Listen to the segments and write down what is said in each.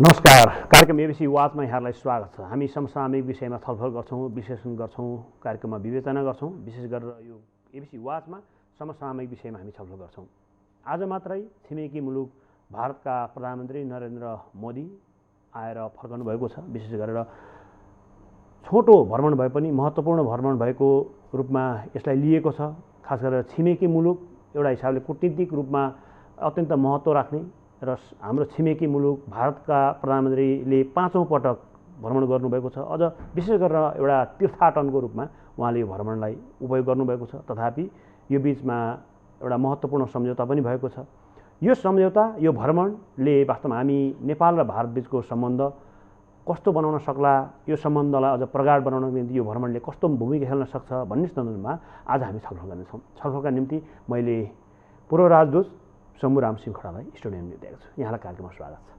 नमस्कार। कार्यक्रम एबिसी वाचमा यहाँलाई स्वागत छ। हामी समसामयिक विषयमा छलफल गर्छौँ, विश्लेषण गर्छौँ, कार्यक्रममा विवेचना गर्छौँ। विशेष गरेर यो एबिसी वाचमा समसामयिक विषयमा हामी छलफल गर्छौँ। आज मात्रै छिमेकी मुलुक भारतका प्रधानमन्त्री नरेन्द्र मोदी आएर फर्कनु भएको छ। विशेष गरेर छोटो भ्रमण भए पनि महत्त्वपूर्ण भ्रमण भएको रूपमा यसलाई लिएको छ। खास गरेर छिमेकी मुलुक एउटा हिसाबले कूटनीतिक रूपमा अत्यन्त महत्त्व राख्ने र हाम्रो छिमेकी मुलुक भारतका प्रधानमन्त्रीले 5औं पटक भ्रमण गर्नुभएको छ। अझ विशेष गरेर एउटा तीर्थाटनको रूपमा उहाँले यो भ्रमणलाई उपयोग गर्नुभएको छ। तथापि यो बिचमा एउटा महत्त्वपूर्ण सम्झौता पनि भएको छ। यो सम्झौता, यो भ्रमणले वास्तवमा हामी नेपाल र भारत बिचको सम्बन्ध कस्तो बनाउन सक्ला, यो सम्बन्धलाई अझ प्रगाढ बनाउनको निम्ति यो भ्रमणले कस्तो भूमिका खेल्न सक्छ भन्ने सन्दर्भमा आज हामी छलफल गर्नेछौँ। छलफलका निम्ति मैले पूर्व राजदूत शम्भुराम सिंहखडालाई स्टुडियोमा ल्याएको छु। यहाँलाई कार्यक्रममा स्वागत छ।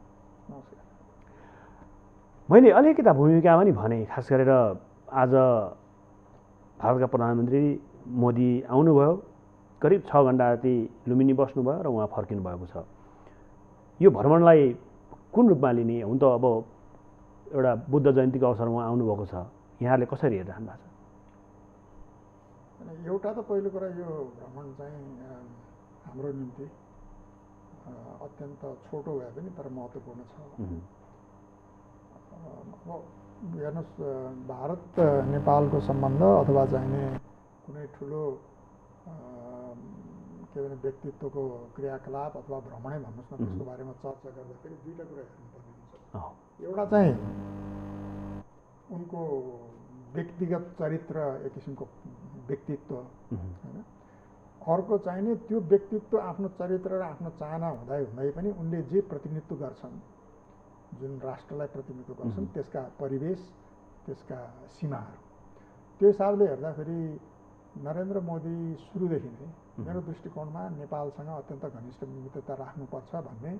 नमस्कार। मैले अलिकति भूमिका पनि भने, खास गरेर आज भारतका प्रधानमन्त्री मोदी आउनुभयो, करिब 6 घण्टा जति लुम्बिनी बस्नुभयो र उहाँ फर्किनु भएको छ। यो भ्रमणलाई कुन रूपमा लिने? हुन त अब एउटा बुद्ध जयन्तीको अवसरमा उहाँ आउनुभएको छ, यहाँहरूले कसरी हेरिरहनु भएको छ? एउटा त पहिलो कुरा, यो भ्रमण चाहिँ हाम्रो निम्ति अत्यन्त छोटो भए पनि तर महत्त्वपूर्ण छ। अब हेर्नुहोस्, भारत नेपालको सम्बन्ध अथवा चाहिने कुनै ठुलो के भने व्यक्तित्वको क्रियाकलाप अथवा भ्रमणै भन्नुहोस् न, त्यसको बारेमा चर्चा गर्दाखेरि दुईवटा कुरा हेर्नुपर्ने हुन्छ। एउटा चाहिँ उनको व्यक्तिगत चरित्र, एक किसिमको व्यक्तित्व होइन। अर्को चाहिने त्यो व्यक्तित्व, आफ्नो चरित्र र आफ्नो चाहना हुँदै पनि उनले जे प्रतिनिधित्व गर्छन्, जुन राष्ट्रलाई प्रतिनिधित्व गर्छन्, त्यसका परिवेश, त्यसका सीमाहरू, त्यो हिसाबले हेर्दाखेरि नरेन्द्र मोदी सुरुदेखि नै मेरो दृष्टिकोणमा नेपालसँग अत्यन्त घनिष्ठ मित्रता राख्नुपर्छ भन्ने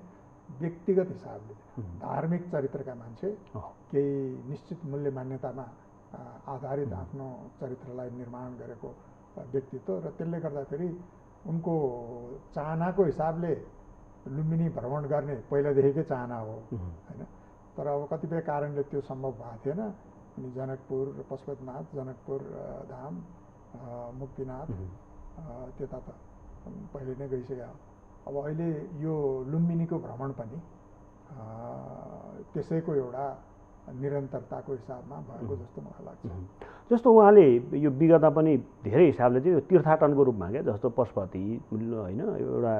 व्यक्तिगत हिसाबले धार्मिक चरित्रका मान्छे, केही निश्चित मूल्य मान्यतामा आधारित आफ्नो चरित्रलाई निर्माण गरेको व्यक्तित्व र त्यसले गर्दाखेरि उनको चाहनाको हिसाबले लुम्बिनी भ्रमण गर्ने पहिलादेखिकै चाहना हो होइन। तर अब कतिपय कारणले त्यो सम्भव भएको थिएन। अनि जनकपुर, पशुपतिनाथ, जनकपुर धाम, मुक्तिनाथ त्यता त पहिले नै गइसक्यो। अब अहिले यो लुम्बिनीको भ्रमण पनि त्यसैको एउटा निरन्तरताको हिसाबमा भएको जस्तो मलाई लाग्छ। जस्तो उहाँले यो विगतमा पनि धेरै हिसाबले चाहिँ यो तीर्थाटनको रूपमा क्या, जस्तो पशुपति होइन, एउटा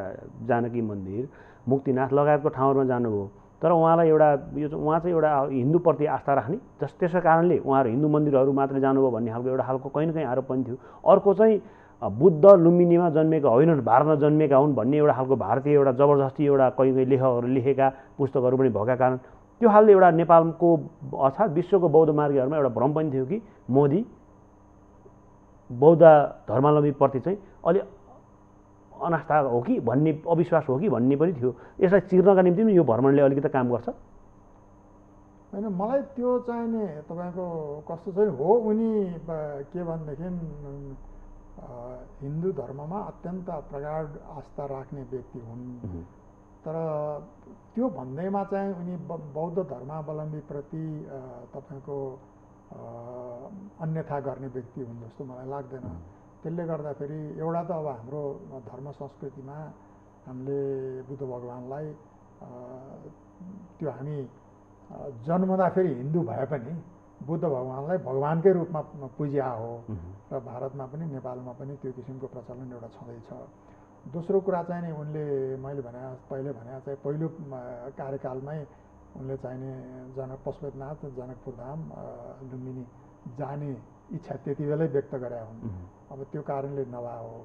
जानकी मन्दिर, मुक्तिनाथ लगायतको ठाउँहरूमा जानुभयो। तर उहाँलाई एउटा उहाँ चाहिँ एउटा हिन्दूप्रति आस्था राख्ने, त्यसै कारणले उहाँहरू हिन्दू मन्दिरहरू मात्रै जानुभयो भन्ने खालको कहीँ न कहीँ आरोप पनि थियो। अर्को चाहिँ बुद्ध लुम्बिनीमा जन्मेका होइनन्, भारतमा जन्मेका हुन् भन्ने एउटा खालको भारतीय एउटा जबरजस्ती एउटा कहीँ कहीँ लेखकहरू लेखेका पुस्तकहरू पनि भएका कारण त्यो खालले एउटा नेपालको अर्थात् विश्वको बौद्ध मार्गीहरूमा एउटा भ्रम पनि थियो कि मोदी बौद्ध धर्मावलम्बीप्रति चाहिँ अलि अनास्था हो कि भन्ने, अविश्वास हो कि भन्ने पनि थियो। यसलाई चिर्नका निम्ति पनि यो भ्रमणले अलिकति काम गर्छ होइन। मलाई त्यो चाहिने तपाईँको कस्तो चाहिँ हो, उनी के भनेदेखि हिन्दू धर्ममा अत्यन्त प्रगाढ आस्था राख्ने व्यक्ति हुन्। तर त्यो भन्दैमा चाहिँ उनी बौद्ध धर्मावलम्बीप्रति तपाईँको अन्यथा गर्ने व्यक्ति हुन् जस्तो मलाई लाग्दैन। त्यसले गर्दाखेरि एउटा त अब हाम्रो धर्म संस्कृतिमा हामीले बुद्ध भगवान्लाई त्यो हामी जन्मदाखेरि हिन्दू भए पनि बुद्ध भगवान्लाई भगवान्कै रूपमा पूज्या हो र भारतमा पनि नेपालमा पनि त्यो किसिमको प्रचलन एउटा छँदैछ। दोस्रो कुरा चाहिँ नि उनले मैले पहिले भने चाहिँ पहिलो कार्यकालमै उनले चाहिने पशुपतिनाथ, जनकपुर धाम, लुम्बिनी जाने इच्छा त्यति बेलै व्यक्त गरे हुन्। अब त्यो कारणले नभए हो।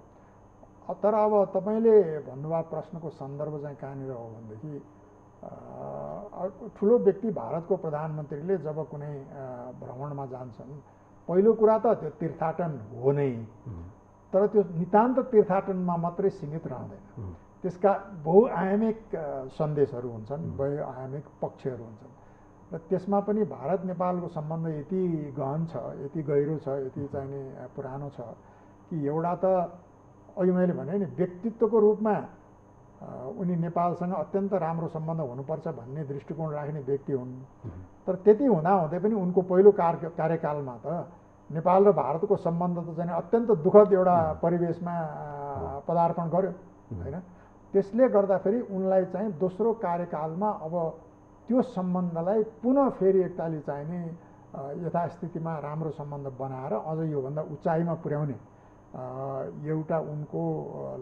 तर अब तपाईँले भन्नुभएको प्रश्नको सन्दर्भ चाहिँ कहाँनिर हो भनेदेखि ठुलो व्यक्ति भारतको प्रधानमन्त्रीले जब कुनै भ्रमणमा जान्छन्, पहिलो कुरा त त्यो तीर्थाटन हो नै, तर त्यो नितान्त तीर्थाटनमा मात्रै सीमित रहँदैन। त्यसका बहुआयामिक सन्देशहरू हुन्छन्, बहुआयामिक पक्षहरू हुन्छन् र त्यसमा पनि भारत नेपालको सम्बन्ध यति गहन छ, यति गहिरो छ, यति चाहिने पुरानो छ कि एउटा त अघि मैले भने नि व्यक्तित्वको रूपमा उनी नेपालसँग अत्यन्त राम्रो सम्बन्ध हुनुपर्छ भन्ने दृष्टिकोण राख्ने व्यक्ति हुन्। तर त्यति हुँदाहुँदै पनि उनको पहिलो कार्यकालमा त नेपाल र भारतको सम्बन्ध त चाहिँ अत्यन्त दुःखद एउटा परिवेशमा पदार्पण गर्यो होइन। त्यसले गर्दाखेरि उनलाई चाहिँ दोस्रो कार्यकालमा अब त्यो सम्बन्धलाई पुनः फेरि एकताली चाहिने यथास्थितिमा राम्रो सम्बन्ध बनाएर अझ योभन्दा उचाइमा पुर्याउने एउटा उनको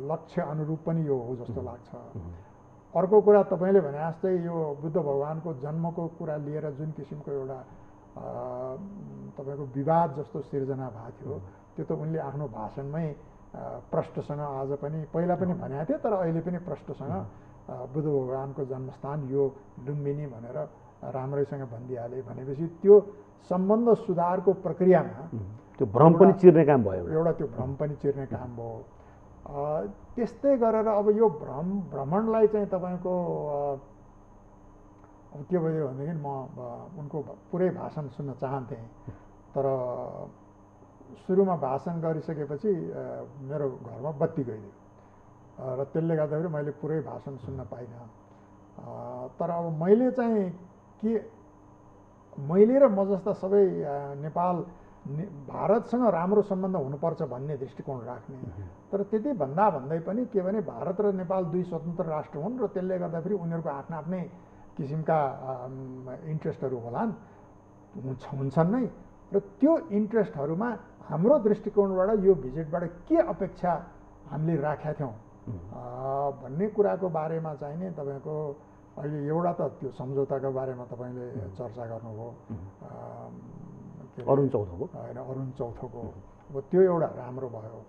लक्ष्य अनुरूप पनि यो हो जस्तो लाग्छ। अर्को कुरा तपाईँले भने जस्तै यो बुद्ध भगवानको जन्मको कुरा लिएर जुन किसिमको एउटा तपाईँको विवाद जस्तो सिर्जना भएको थियो त्यो त उनले आफ्नो भाषणमै प्रष्टसँग आज पनि पहिला पनि भनेका थिए तर अहिले पनि प्रष्टसँग बुद्ध भगवानको जन्मस्थान यो लुम्बिनी भनेर राम्रैसँग भनिदिइहाले। भनेपछि त्यो सम्बन्ध सुधारको प्रक्रियामा त्यो भ्रम पनि चिर्ने काम भयो, एउटा त्यो भ्रम पनि चिर्ने काम भयो। त्यस्तै गरेर अब यो भ्रमणलाई चाहिँ तपाईँको अब के भयो भनेदेखि म उनको पुरै भाषण सुन्न चाहन्थेँ तर सुरुमा भाषण गरिसकेपछि मेरो घरमा बत्ती गइदियो र त्यसले गर्दाखेरि मैले पुरै भाषण सुन्न पाइनँ। तर अब मैले चाहिँ के मैले र म जस्ता सबै नेपाल भारतसँग राम्रो सम्बन्ध हुनुपर्छ भन्ने दृष्टिकोण राख्ने तर त्यति भन्दै पनि के भने भारत र नेपाल दुई स्वतन्त्र राष्ट्र हुन् र त्यसले गर्दाखेरि उनीहरूको आफ्ना आफ्नै किसिमका इन्ट्रेस्टहरू होलान् हुन्छन् नै र त्यो इन्ट्रेस्टहरूमा हाम्रो दृष्टिकोणबाट यो भिजिटबाट के अपेक्षा हामीले राखेका थियौँ भन्ने कुराको बारेमा चाहिँ नि तपाईँको अहिले एउटा त त्यो सम्झौताको बारेमा तपाईँले चर्चा गर्नुभयो अरुण चौथोको होइन अरुण चौथोको अब त्यो एउटा राम्रो भयो।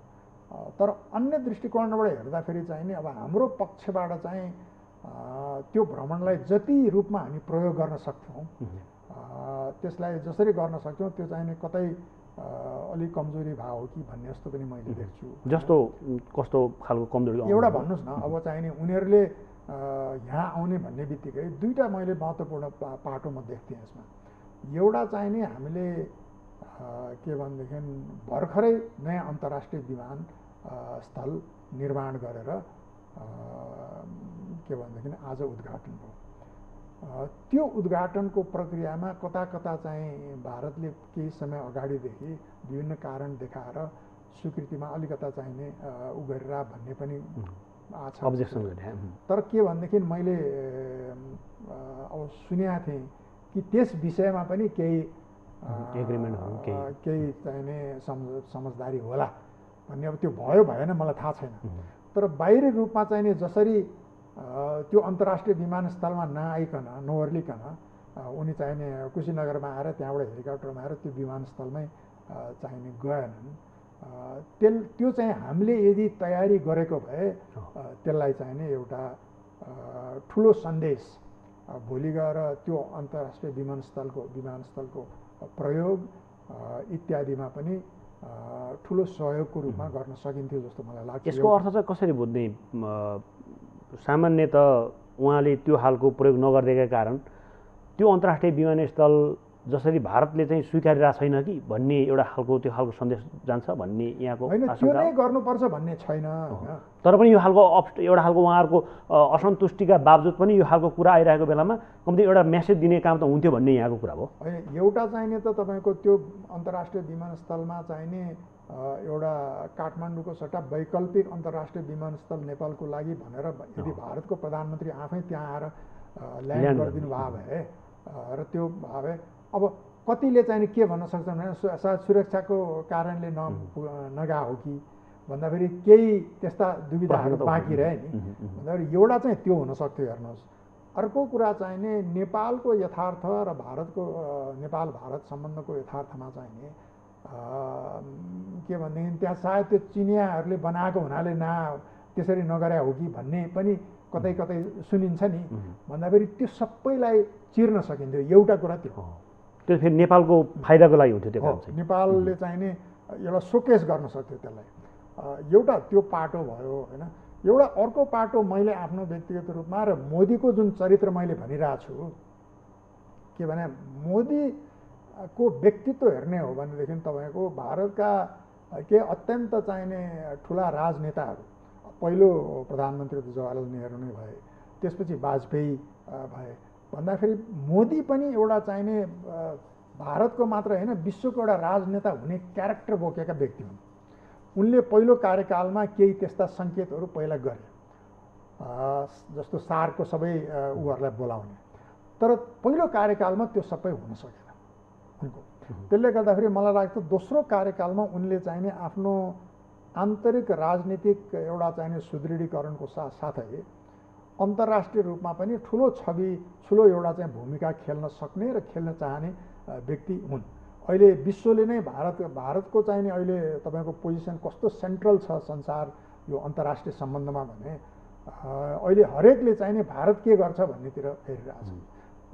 तर अन्य दृष्टिकोणबाट हेर्दाखेरि चाहिँ नि अब हाम्रो पक्षबाट चाहिँ त्यो भ्रमणलाई जति रूपमा हामी प्रयोग गर्न सक्छौँ त्यसलाई जसरी गर्न सक्छौँ त्यो चाहिँ नि कतै अलिक कमजोरी भाव हो कि भन्ने जस्तो पनि मैले देख्छु। जस्तो कस्तो खालको कमजोरी एउटा भन्नुहोस् न अब चाहिँ नि उनीहरूले यहाँ आउने भन्ने बित्तिकै दुईवटा मैले महत्त्वपूर्ण पाटो म देख्थेँ यसमा। एउटा चाहिँ नि हामीले के भनेदेखि भर्खरै नयाँ अन्तर्राष्ट्रिय विमान स्थल निर्माण गरेर के भनेदेखि आज उद्घाटन भयो। त्यो उद्घाटनको प्रक्रियामा कता कता चाहिँ भारतले केही समय अगाडिदेखि विभिन्न कारण देखाएर स्वीकृतिमा अलिकता चाहिने उ गरेर भन्ने पनि अब्जेक्सन गरे। तर के भनेदेखि मैले अब सुनेको थिएँ कि त्यस विषयमा पनि केही एग्रिमेन्टहरू केही चाहिने समझदारी होला भन्ने। अब त्यो भयो भएन मलाई थाहा छैन तर बाहिरी रूपमा चाहिने जसरी त्यो अन्तर्राष्ट्रिय विमानस्थलमा नआइकन नओर्लिकन उनी चाहिने कुशीनगरमा आएर त्यहाँबाट हेलिकप्टरमा आएर त्यो विमानस्थलमै चाहिने गएनन्। त्यो चाहिँ हामीले यदि तयारी गरेको भए त्यसलाई चाहिने एउटा ठुलो सन्देश भोलि गएर त्यो अन्तर्राष्ट्रिय विमानस्थलको प्रयोग इत्यादिमा पनि ठुलो सहयोगको रूपमा गर्न सकिन्थ्यो जस्तो मलाई लाग्छ। यसको अर्थ चाहिँ कसरी बुझ्ने? सामान्य त उहाँले त्यो खालको प्रयोग नगरिदिएका कारण त्यो अन्तर्राष्ट्रिय विमानस्थल जसरी भारतले चाहिँ स्वीकारिरहेको छैन कि भन्ने एउटा खालको त्यो खालको सन्देश जान्छ भन्ने यहाँको त्यो नै गर्नुपर्छ भन्ने छैन। तर पनि यो खालको एउटा खालको उहाँहरूको असन्तुष्टिका बावजुद पनि यो खालको कुरा आइरहेको बेलामा कम्ती एउटा मेसेज दिने काम त हुन्थ्यो भन्ने यहाँको कुरा हो। होइन एउटा चाहिने त तपाईँको त्यो अन्तर्राष्ट्रिय विमानस्थलमा चाहिने एउटा काठमाडौँको सट्टा वैकल्पिक अन्तर्राष्ट्रिय विमानस्थल नेपालको लागि भनेर यदि भारतको प्रधानमन्त्री आफै त्यहाँ आएर ल्यान्ड गरिदिनु भयो भए र त्यो भए अब कतिले चाहिँ के भन्न सक्छन् भने सायद सुरक्षाको कारणले नगा हो कि भन्दाखेरि केही त्यस्ता दुविधाहरू बाँकी रहे नि भन्दाखेरि एउटा चाहिँ त्यो हुनसक्थ्यो। हेर्नुहोस् अर्को कुरा चाहिँ नि नेपालको यथार्थ र भारतको नेपाल भारत सम्बन्धको यथार्थमा चाहिँ नि के भनेदेखि त्यहाँ सायद त्यो चिनियाहरूले बनाएको हुनाले त्यसरी नगरे हो कि भन्ने पनि कतै कतै सुनिन्छ नि भन्दाखेरि त्यो सबैलाई चिर्न सकिन्थ्यो। एउटा कुरा त्यो फेरि नेपालको फाइदाको लागि हुन्थ्यो त्यो काम चाहिँ नेपालले चाहिँ नि एउटा सोकेस गर्न सक्थ्यो त्यसलाई। एउटा त्यो पाटो भयो होइन। एउटा अर्को पाटो मैले आफ्नो व्यक्तिगत रूपमा र मोदीको जुन चरित्र मैले भनिरहेको छु के भने मोदीको व्यक्तित्व हेर्ने हो भनेदेखि तपाईँको भारतका के अत्यन्त चाहिने ठुला राजनेताहरू पहिलो प्रधानमन्त्री त जवाहरलाल नेहरू नै भए, त्यसपछि वाजपेयी भए। भन्दाखेरि मोदी पनि एउटा चाहिने भारतको मात्र होइन विश्वको एउटा राजनेता हुने क्यारेक्टर बोकेका व्यक्ति हुन्। उनले पहिलो कार्यकालमा केही त्यस्ता सङ्केतहरू पहिला गरे, जस्तो सारको सबै उहरूलाई बोलाउने, तर पहिलो कार्यकालमा त्यो सबै हुन सकेन उनको। त्यसले गर्दाखेरि मलाई लाग्छ दोस्रो कार्यकालमा उनले चाहिने आफ्नो आन्तरिक राजनीतिक एउटा चाहिने सुदृढीकरणको साथसाथै अन्तर्राष्ट्रिय रूपमा पनि ठुलो छवि, ठुलो एउटा चाहिँ भूमिका खेल्न सक्ने र खेल्न चाहने व्यक्ति हुन्। अहिले विश्वले नै भारतको चाहिने अहिले तपाईँको पोजिसन कस्तो सेन्ट्रल छ संसार यो अन्तर्राष्ट्रिय सम्बन्धमा भने अहिले हरेकले चाहिने भारत के गर्छ भन्नेतिर फेरिरहेछ।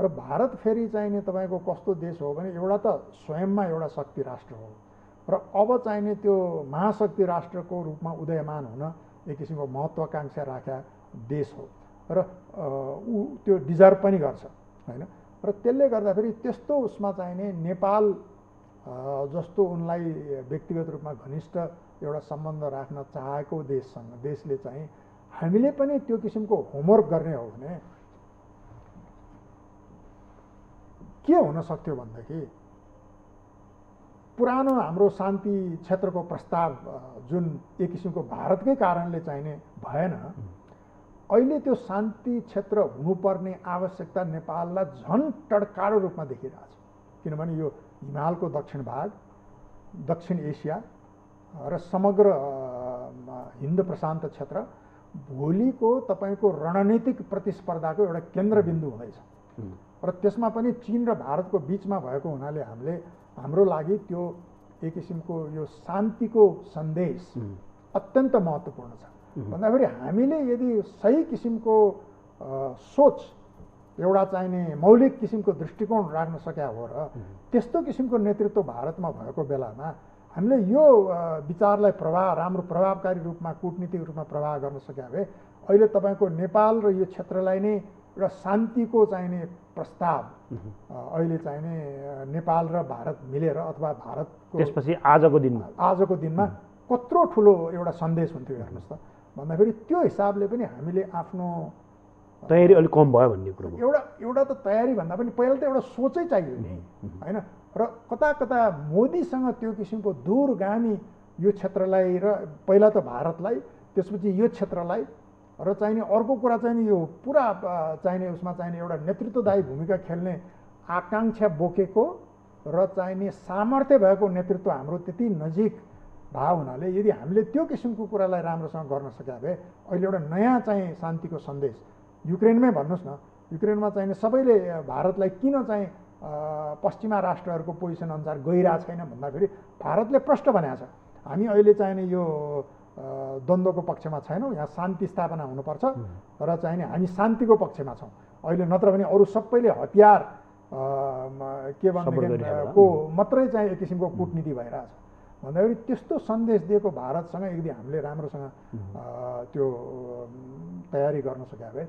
र भारत फेरि चाहिने तपाईँको कस्तो देश हो भने एउटा त स्वयंमा एउटा शक्ति राष्ट्र हो र अब चाहिने त्यो महाशक्ति राष्ट्रको रूपमा उदयमान हुन एक किसिमको महत्त्वाकांक्षा राखेका देश हो र ऊ त्यो डिजर्भ पनि गर्छ होइन। र त्यसले गर्दाखेरि त्यस्तो उसमा चाहिने नेपाल जस्तो उनलाई व्यक्तिगत रूपमा घनिष्ठ एउटा सम्बन्ध राख्न चाहेको देशले चाहिँ हामीले पनि त्यो किसिमको होमवर्क गर्ने हो भने के हुन सक्थ्यो भनेदेखि पुरानो हाम्रो शान्ति क्षेत्रको प्रस्ताव जुन एक किसिमको भारतकै कारणले चाहिने भएन, अहिले त्यो शान्ति क्षेत्र हुनुपर्ने आवश्यकता नेपाललाई झन् टड्कारो रूपमा देखिरहेछ। किनभने यो हिमालको दक्षिण भाग, दक्षिण एसिया र समग्र हिन्द प्रशान्त क्षेत्र भोलिको तपाईँको रणनीतिक प्रतिस्पर्धाको एउटा केन्द्रबिन्दु हुँदैछ र त्यसमा पनि चीन र भारतको बिचमा भएको हुनाले हाम्रो लागि त्यो एक किसिमको यो शान्तिको सन्देश अत्यन्त महत्त्वपूर्ण छ। भन्दाखेरि हामीले यदि सही किसिमको सोच एउटा चाहिने मौलिक किसिमको दृष्टिकोण राख्न सकेका हो र त्यस्तो किसिमको नेतृत्व भारतमा भएको बेलामा हामीले यो विचारलाई राम्रो प्रभावकारी रूपमा कूटनीतिक रूपमा प्रवाह गर्न सकेका भए अहिले तपाईँको नेपाल र यो क्षेत्रलाई नै एउटा शान्तिको चाहिने प्रस्ताव अहिले चाहिने नेपाल र भारत मिलेर अथवा भारतको त्यसपछि आजको दिनमा कत्रो ठुलो एउटा सन्देश हुन्थ्यो हेर्नुहोस् त। भन्दाखेरि त्यो हिसाबले पनि हामीले आफ्नो तयारी अलिक कम भयो भन्ने कुरो एउटा त तयारी भन्दा पनि पहिला त एउटा सोचै चाहियो नि होइन। र कता मोदीसँग त्यो किसिमको दूरगामी यो क्षेत्रलाई र पहिला त भारतलाई त्यसपछि यो क्षेत्रलाई र चाहिने अर्को कुरा चाहिँ यो पुरा चाहिने उसमा चाहिने एउटा नेतृत्वदायी भूमिका खेल्ने आकाङ्क्षा बोकेको र चाहिने सामर्थ्य भएको नेतृत्व हाम्रो त्यति नजिक भएको हुनाले यदि हामीले त्यो किसिमको कुरालाई राम्रोसँग गर्न सकेका भए अहिले एउटा नयाँ चाहिँ शान्तिको सन्देश युक्रेनमै भन्नुहोस् न, युक्रेनमा चाहिने सबैले भारतलाई किन चाहिँ पश्चिमा राष्ट्रहरूको पोजिसन अनुसार गइरहेको छैन भन्दाखेरि भारतले प्रष्ट भनेको छ हामी अहिले चाहिने यो द्वन्द्वको पक्षमा छैनौँ, यहाँ शान्ति स्थापना हुनुपर्छ र चाहिने हामी शान्तिको पक्षमा छौँ। अहिले नत्र भने अरू सबैले हतियार के भनेदेखिको मात्रै चाहिँ एक किसिमको कूटनीति भइरहेछ। भन्दाखेरि त्यस्तो सन्देश दिएको भारतसँग यदि हामीले राम्रोसँग त्यो तयारी गर्न सकेका भए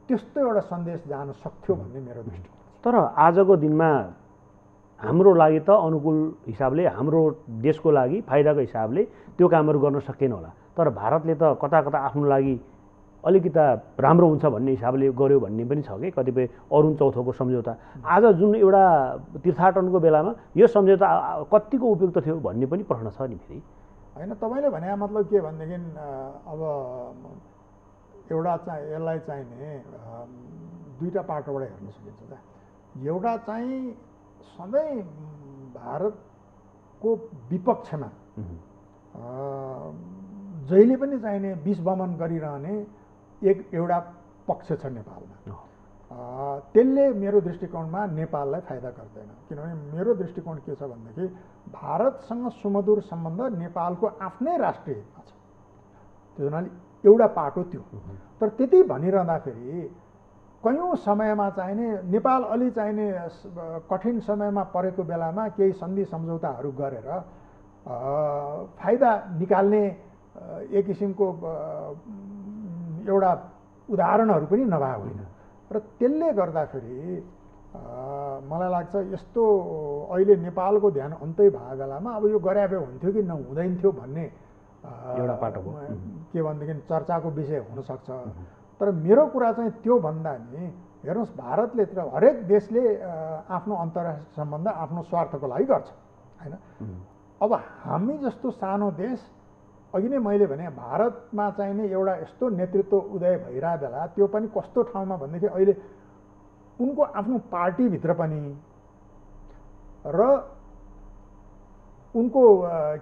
त्यस्तो एउटा सन्देश जान सक्थ्यो भन्ने मेरो दृष्टिकोण। तर आजको दिनमा हाम्रो लागि त अनुकूल हिसाबले हाम्रो देशको लागि फाइदाको हिसाबले त्यो कामहरू गर्न सकेन होला, तर भारतले त कता आफ्नो लागि अलिकता राम्रो हुन्छ भन्ने हिसाबले गर्यो भन्ने पनि छ कि कतिपय अरुण चौथोको सम्झौता आज जुन एउटा तीर्थाटनको बेलामा यो सम्झौता कतिको उपयुक्त थियो भन्ने पनि प्रश्न छ नि। फेरि होइन तपाईँले भने मतलब के भनेदेखि अब एउटा चाहिँ यसलाई चाहिने दुईवटा पाटोबाट हेर्न सकिन्छ त। एउटा चाहिँ सधैँ भारतको विपक्षमा जहिले पनि चाहिने विषवमन गरिरहने एउटा पक्ष छ नेपालमा। त्यसले मेरो दृष्टिकोणमा नेपाललाई फाइदा गर्दैन। किनभने मेरो दृष्टिकोण के छ भनेदेखि भारतसँग सुमधुर सम्बन्ध नेपालको आफ्नै राष्ट्रिय हितमा छ, त्यो हुनाले एउटा पाटो त्यो। तर त्यति भनिरहँदाखेरि कयौँ समयमा चाहिने नेपाल अलि चाहिने कठिन समयमा परेको बेलामा केही सन्धि सम्झौताहरू गरेर फाइदा निकाल्ने एक किसिमको एउटा उदाहरणहरू पनि नभए होइन। र त्यसले गर्दाखेरि मलाई लाग्छ यस्तो अहिले नेपालको ध्यान अन्तै भएको बेलामा अब यो गरे भए हुन्थ्यो कि नहुँदैन थियो भन्ने एउटा पाटो हो। के भनेदेखि चर्चाको विषय हुनसक्छ। तर मेरो कुरा चाहिँ त्यो भन्दा नि हेर्नुहोस्, भारतले हरेक देशले आफ्नो अन्तर्राष्ट्रिय सम्बन्ध आफ्नो स्वार्थको लागि गर्छ होइन। अब हामी जस्तो सानो देश, अघि नै मैले भने भारतमा चाहिँ नि एउटा यस्तो नेतृत्व उदय भइरहेको बेला, त्यो पनि कस्तो ठाउँमा भनेदेखि अहिले उनको आफ्नो पार्टीभित्र पनि र उनको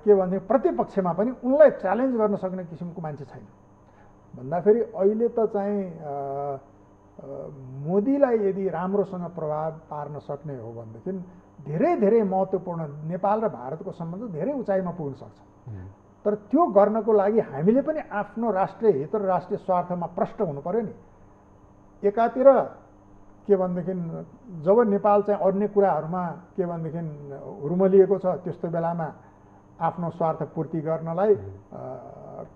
के भने प्रतिपक्षमा पनि उनलाई च्यालेन्ज गर्न सक्ने किसिमको मान्छे छैन। भन्दाखेरि अहिले त चाहिँ मोदीलाई यदि राम्रोसँग प्रभाव पार्न सक्ने हो भनेदेखि धेरै धेरै महत्त्वपूर्ण नेपाल र भारतको सम्बन्ध धेरै उचाइमा पुग्न सक्छ। तर त्यो गर्नको लागि हामीले पनि आफ्नो राष्ट्रिय हित र राष्ट्रिय स्वार्थमा प्रष्ट हुनु पर्यो नि। एकातिर के भनेदेखि जब नेपाल चाहिँ अन्य कुराहरूमा के भनेदेखि हुर्मलिएको छ, त्यस्तो बेलामा आफ्नो स्वार्थ पूर्ति गर्नलाई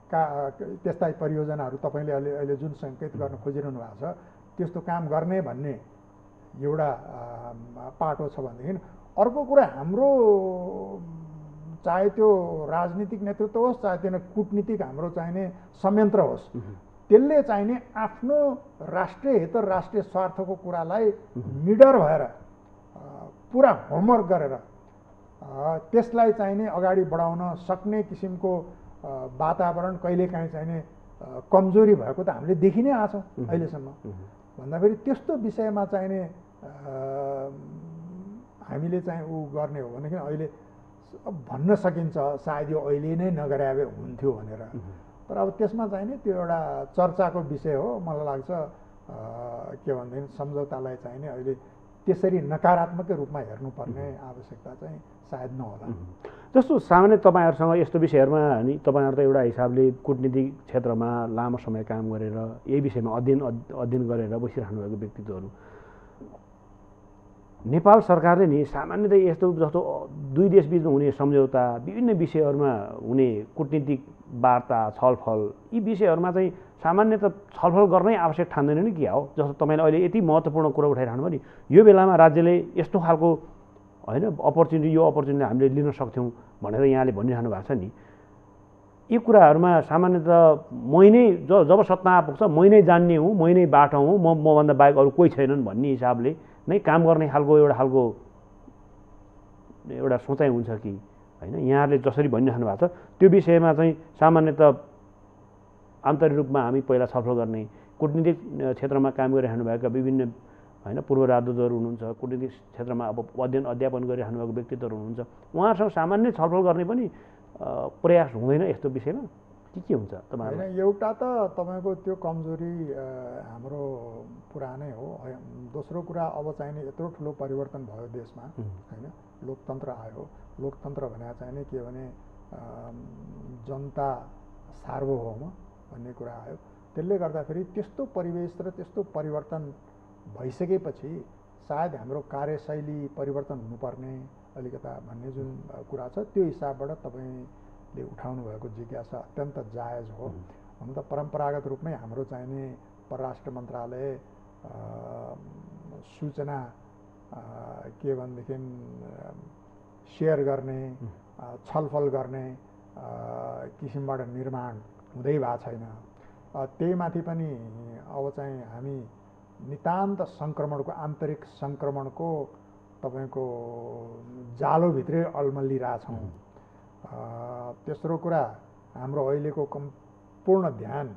त्यस्ता परियोजनाहरू तपाईँले अहिले जुन सङ्केत गर्न खोजिरहनु भएको छ, त्यस्तो काम गर्ने भन्ने एउटा पाटो छ भनेदेखि, अर्को कुरा हाम्रो चाहे त्यो राजनीतिक नेतृत्व होस्, चाहे त्यो कूटनीतिक हाम्रो चाहिने संयन्त्र होस्, त्यसले चाहिने आफ्नो राष्ट्रिय हित र राष्ट्रिय स्वार्थको कुरालाई निडर भएर पुरा होमवर्क गरेर त्यसलाई चाहिने अगाडि बढाउन सक्ने किसिमको वातावरण कहिलेकाहीँ चाहिने कमजोरी भएको त हामीले देखि नै आएको छ अहिलेसम्म। भन्दाखेरि त्यस्तो विषयमा चाहिने हामीले चाहिँ ऊ गर्ने हो भनेदेखि अहिले भन्न सकिन्छ सायद यो अहिले नै नगरे भए हुन्थ्यो भनेर। तर अब त्यसमा चाहिने त्यो एउटा चर्चाको विषय हो। मलाई लाग्छ के भनेदेखि सम्झौतालाई चाहिने अहिले त्यसरी नकारात्मक रूपमा हेर्नुपर्ने आवश्यकता चाहिँ सायद नहोला। जस्तो सामान्य तपाईँहरूसँग यस्तो विषयहरूमा नि तपाईँहरू त एउटा हिसाबले कूटनीतिक क्षेत्रमा लामो समय काम गरेर यही विषयमा अध्ययन गरेर बसिरहनु भएको व्यक्तित्वहरू, नेपाल सरकारले नि सामान्यतः यस्तो जस्तो दुई देशबिचमा हुने सम्झौता, विभिन्न विषयहरूमा हुने कूटनीतिक वार्ता छलफल, यी विषयहरूमा चाहिँ सामान्यतः छलफल गर्नै आवश्यक ठान्दैन नि क्या हो। जस्तो तपाईँले अहिले यति महत्त्वपूर्ण कुरा उठाइरहनु भयो नि, यो बेलामा राज्यले यस्तो खालको होइन अपर्च्युनिटी, यो अपर्च्युनिटी हामीले लिन सक्थ्यौँ भनेर यहाँले भनिरहनु भएको छ नि, यी कुराहरूमा सामान्यतः मै नै जब सत्तामा पुग्छ मै नै जान्ने हुँ, मै नै बाटो हुँ, मभन्दा बाहेक अरू कोही छैनन् भन्ने हिसाबले नै काम गर्ने खालको एउटा सोचाइ हुन्छ कि होइन। यहाँहरूले जसरी भनिरहनु भएको छ त्यो विषयमा चाहिँ सामान्यतः आन्तरिक रूपमा हामी पहिला छलफल गर्ने, कूटनीतिक क्षेत्रमा काम गरिरहनु भएका विभिन्न होइन पूर्व राजदूतहरू हुनुहुन्छ, कूटनीतिक क्षेत्रमा अब अध्यापन गरिरहनु भएको व्यक्तित्वहरू हुनुहुन्छ, उहाँहरूसँग सामान्य छलफल गर्ने पनि प्रयास हुँदैन यस्तो विषयमा के हुन्छ तपाईँहरू? होइन, एउटा त तपाईँको त्यो कमजोरी हाम्रो पुरानै हो। दोस्रो कुरा अब चाहिने यत्रो ठुलो परिवर्तन भयो देशमा होइन, लोकतन्त्र आयो। लोकतन्त्र भने चाहिने के भने जनता सार्वभौम भन्ने कुरा आयो। त्यसले गर्दाखेरि त्यस्तो परिवेश र त्यस्तो परिवर्तन भइसकेपछि सायद हाम्रो कार्यशैली परिवर्तन हुनुपर्ने अलिकता भन्ने जुन कुरा छ, त्यो हिसाबबाट तपाईँले उठाउनु भएको जिज्ञासा अत्यन्त जायज हो। हुन त परम्परागत रूपमै हाम्रो चाहिने परराष्ट्र मन्त्रालय सूचना के भनेदेखि सेयर गर्ने, छलफल गर्ने किसिमबाट निर्माण हुँदै भएको छैन। त्यही माथि पनि अब चाहिँ हामी नितान्त सङ्क्रमणको, आन्तरिक सङ्क्रमणको तपाईँको जालोभित्रै अल्मलिरहेछौँ। तेस्रो कुरा, हाम्रो अहिलेको सम्पूर्ण ध्यान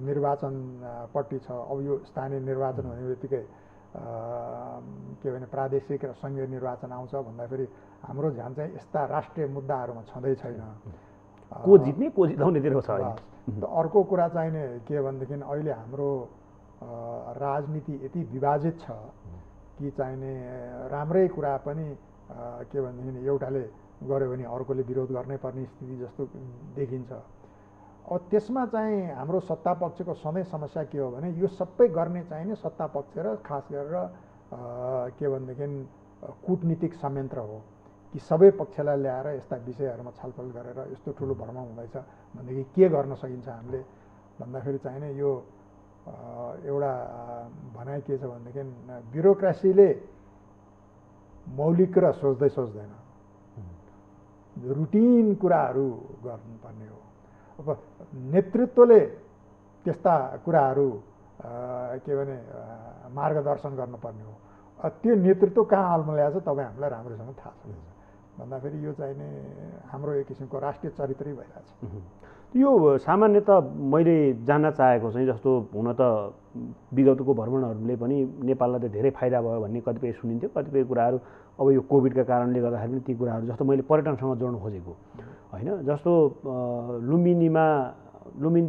निर्वाचनपट्टि छ। अब यो स्थानीय निर्वाचन हुने बित्तिकै के भने प्रादेशिक र सङ्घीय निर्वाचन आउँछ भन्दाखेरि हाम्रो ध्यान चाहिँ यस्ता राष्ट्रिय मुद्दाहरूमा छँदै छैन। को जित्ने को जिताउनेतिर छ। अर्को कुरा चाहिने के भनेदेखि अहिले हाम्रो राजनीति यति विभाजित छ कि चाहिने राम्रै कुरा पनि के भनेदेखि एउटाले गर्यो भने अर्कोले विरोध गर्नै पर्ने स्थिति जस्तो देखिन्छ। अब त्यसमा चाहिँ हाम्रो सत्ता पक्षको सधैँ समस्या के हो भने यो सबै गर्ने चाहिने सत्ता पक्ष र खास गरेर के भनेदेखि कूटनीतिक संयन्त्र हो कि सबै पक्षलाई ल्याएर यस्ता विषयहरूमा छलफल गरेर यस्तो ठुलो भ्रमण हुँदैछ भनेदेखि के गर्न सकिन्छ हामीले भन्दाखेरि चाहिने यो एउटा भनाइ के छ भनेदेखि ब्युरोक्रेसीले मौलिक कुरा सोच्दैन रुटिन कुराहरू गर्नुपर्ने हो। अब नेतृत्वले त्यस्ता कुराहरू के भने मार्गदर्शन गर्नुपर्ने हो। त्यो नेतृत्व कहाँ अल्मल्याएको छ तपाईँ हामीलाई राम्रोसँग थाहा छ भन्दाखेरि यो चाहिँ नि हाम्रो एक किसिमको राष्ट्रिय चरित्रै भइरहेछ। यो सामान्यत मैले जान्न चाहेको चाहिँ जस्तो हुन त विगतको भ्रमणहरूले पनि नेपाललाई त धेरै फाइदा भयो भन्ने कतिपय सुनिन्थ्यो, कतिपय कुराहरू अब यो कोभिडका कारणले गर्दाखेरि पनि ती कुराहरू जस्तो मैले पर्यटनसँग जोड्न खोजेको होइन, जस्तो लुम्बिनी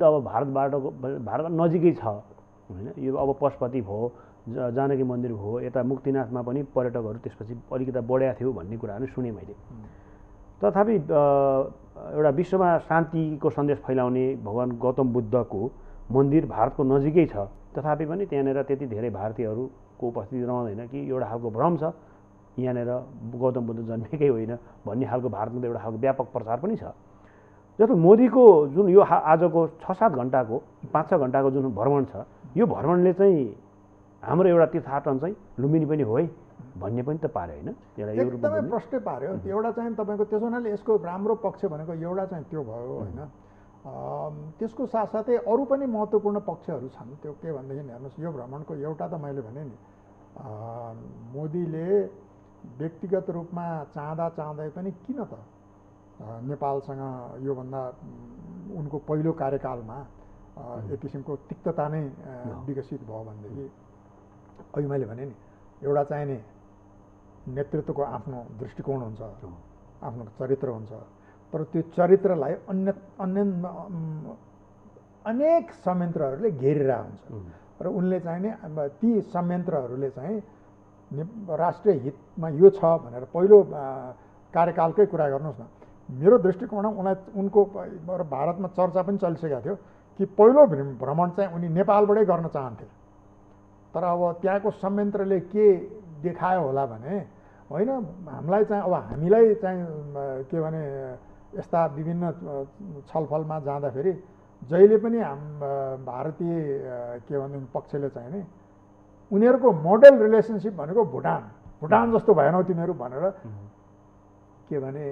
त अब भारत नजिकै छ होइन, यो अब पशुपति भयो, जानकी मन्दिर भयो, यता मुक्तिनाथमा पनि पर्यटकहरू त्यसपछि अलिकति बढ्या थियो भन्ने कुराहरू सुने मैले। तथापि एउटा विश्वमा शान्तिको सन्देश फैलाउने भगवान् गौतम बुद्धको मन्दिर भारतको नजिकै छ, तथापि पनि त्यहाँनिर त्यति धेरै भारतीयहरूको उपस्थिति रहँदैन कि एउटा खालको भ्रम छ यहाँनिर गौतम बुद्ध जन्मेकै होइन भन्ने खालको भारतमा त एउटा खालको व्यापक प्रचार पनि छ। जस्तो मोदीको जुन यो आजको 6-7 घन्टाको 5-6 घन्टाको जुन भ्रमण छ, यो भ्रमणले चाहिँ हाम्रो एउटा तीर्थाटन चाहिँ लुम्बिनी पनि हो है भन्ने पनि त पार्यो होइन, एकदमै प्रष्टै पार्यो। एउटा चाहिँ तपाईँको त्यसो हुनाले यसको राम्रो पक्ष भनेको एउटा चाहिँ त्यो भयो होइन। त्यसको साथसाथै अरू पनि महत्त्वपूर्ण पक्षहरू छन्। त्यो के भनेदेखि हेर्नुहोस्, यो भ्रमणको एउटा त मैले भने नि मोदीले व्यक्तिगत रूपमा चाहँदै पनि किन त नेपालसँग योभन्दा उनको पहिलो कार्यकालमा एक किसिमको तिक्तता नै विकसित भयो भनेदेखि अघि मैले भने नि एउटा चाहिँ नि नेतृत्वको आफ्नो दृष्टिकोण हुन्छ, आफ्नो चरित्र हुन्छ, तर त्यो चरित्रलाई अनेक संयन्त्रहरूले घेरिरहेको हुन्छ र उनले चाहिँ नि ती संयन्त्रहरूले चाहिँ राष्ट्रिय हितमा यो छ भनेर पहिलो कार्यकालकै कुरा गर्नुहोस् न। मेरो दृष्टिकोणमा उनको भारतमा चर्चा पनि चलिसकेको थियो कि पहिलो भ्रमण चाहिँ उनी नेपालबाटै गर्न चाहन्थे, तर अब त्यहाँको संयन्त्रले के देखायो होला भने होइन, हामीलाई चाहिँ के भने यस्ता विभिन्न छलफलमा जाँदाखेरि जहिले पनि भारतीय के भने पक्षले चाहिँ नि उनीहरूको मोडल रिलेसनसिप भनेको भुटान जस्तो भएनौ तिमीहरू भनेर के भने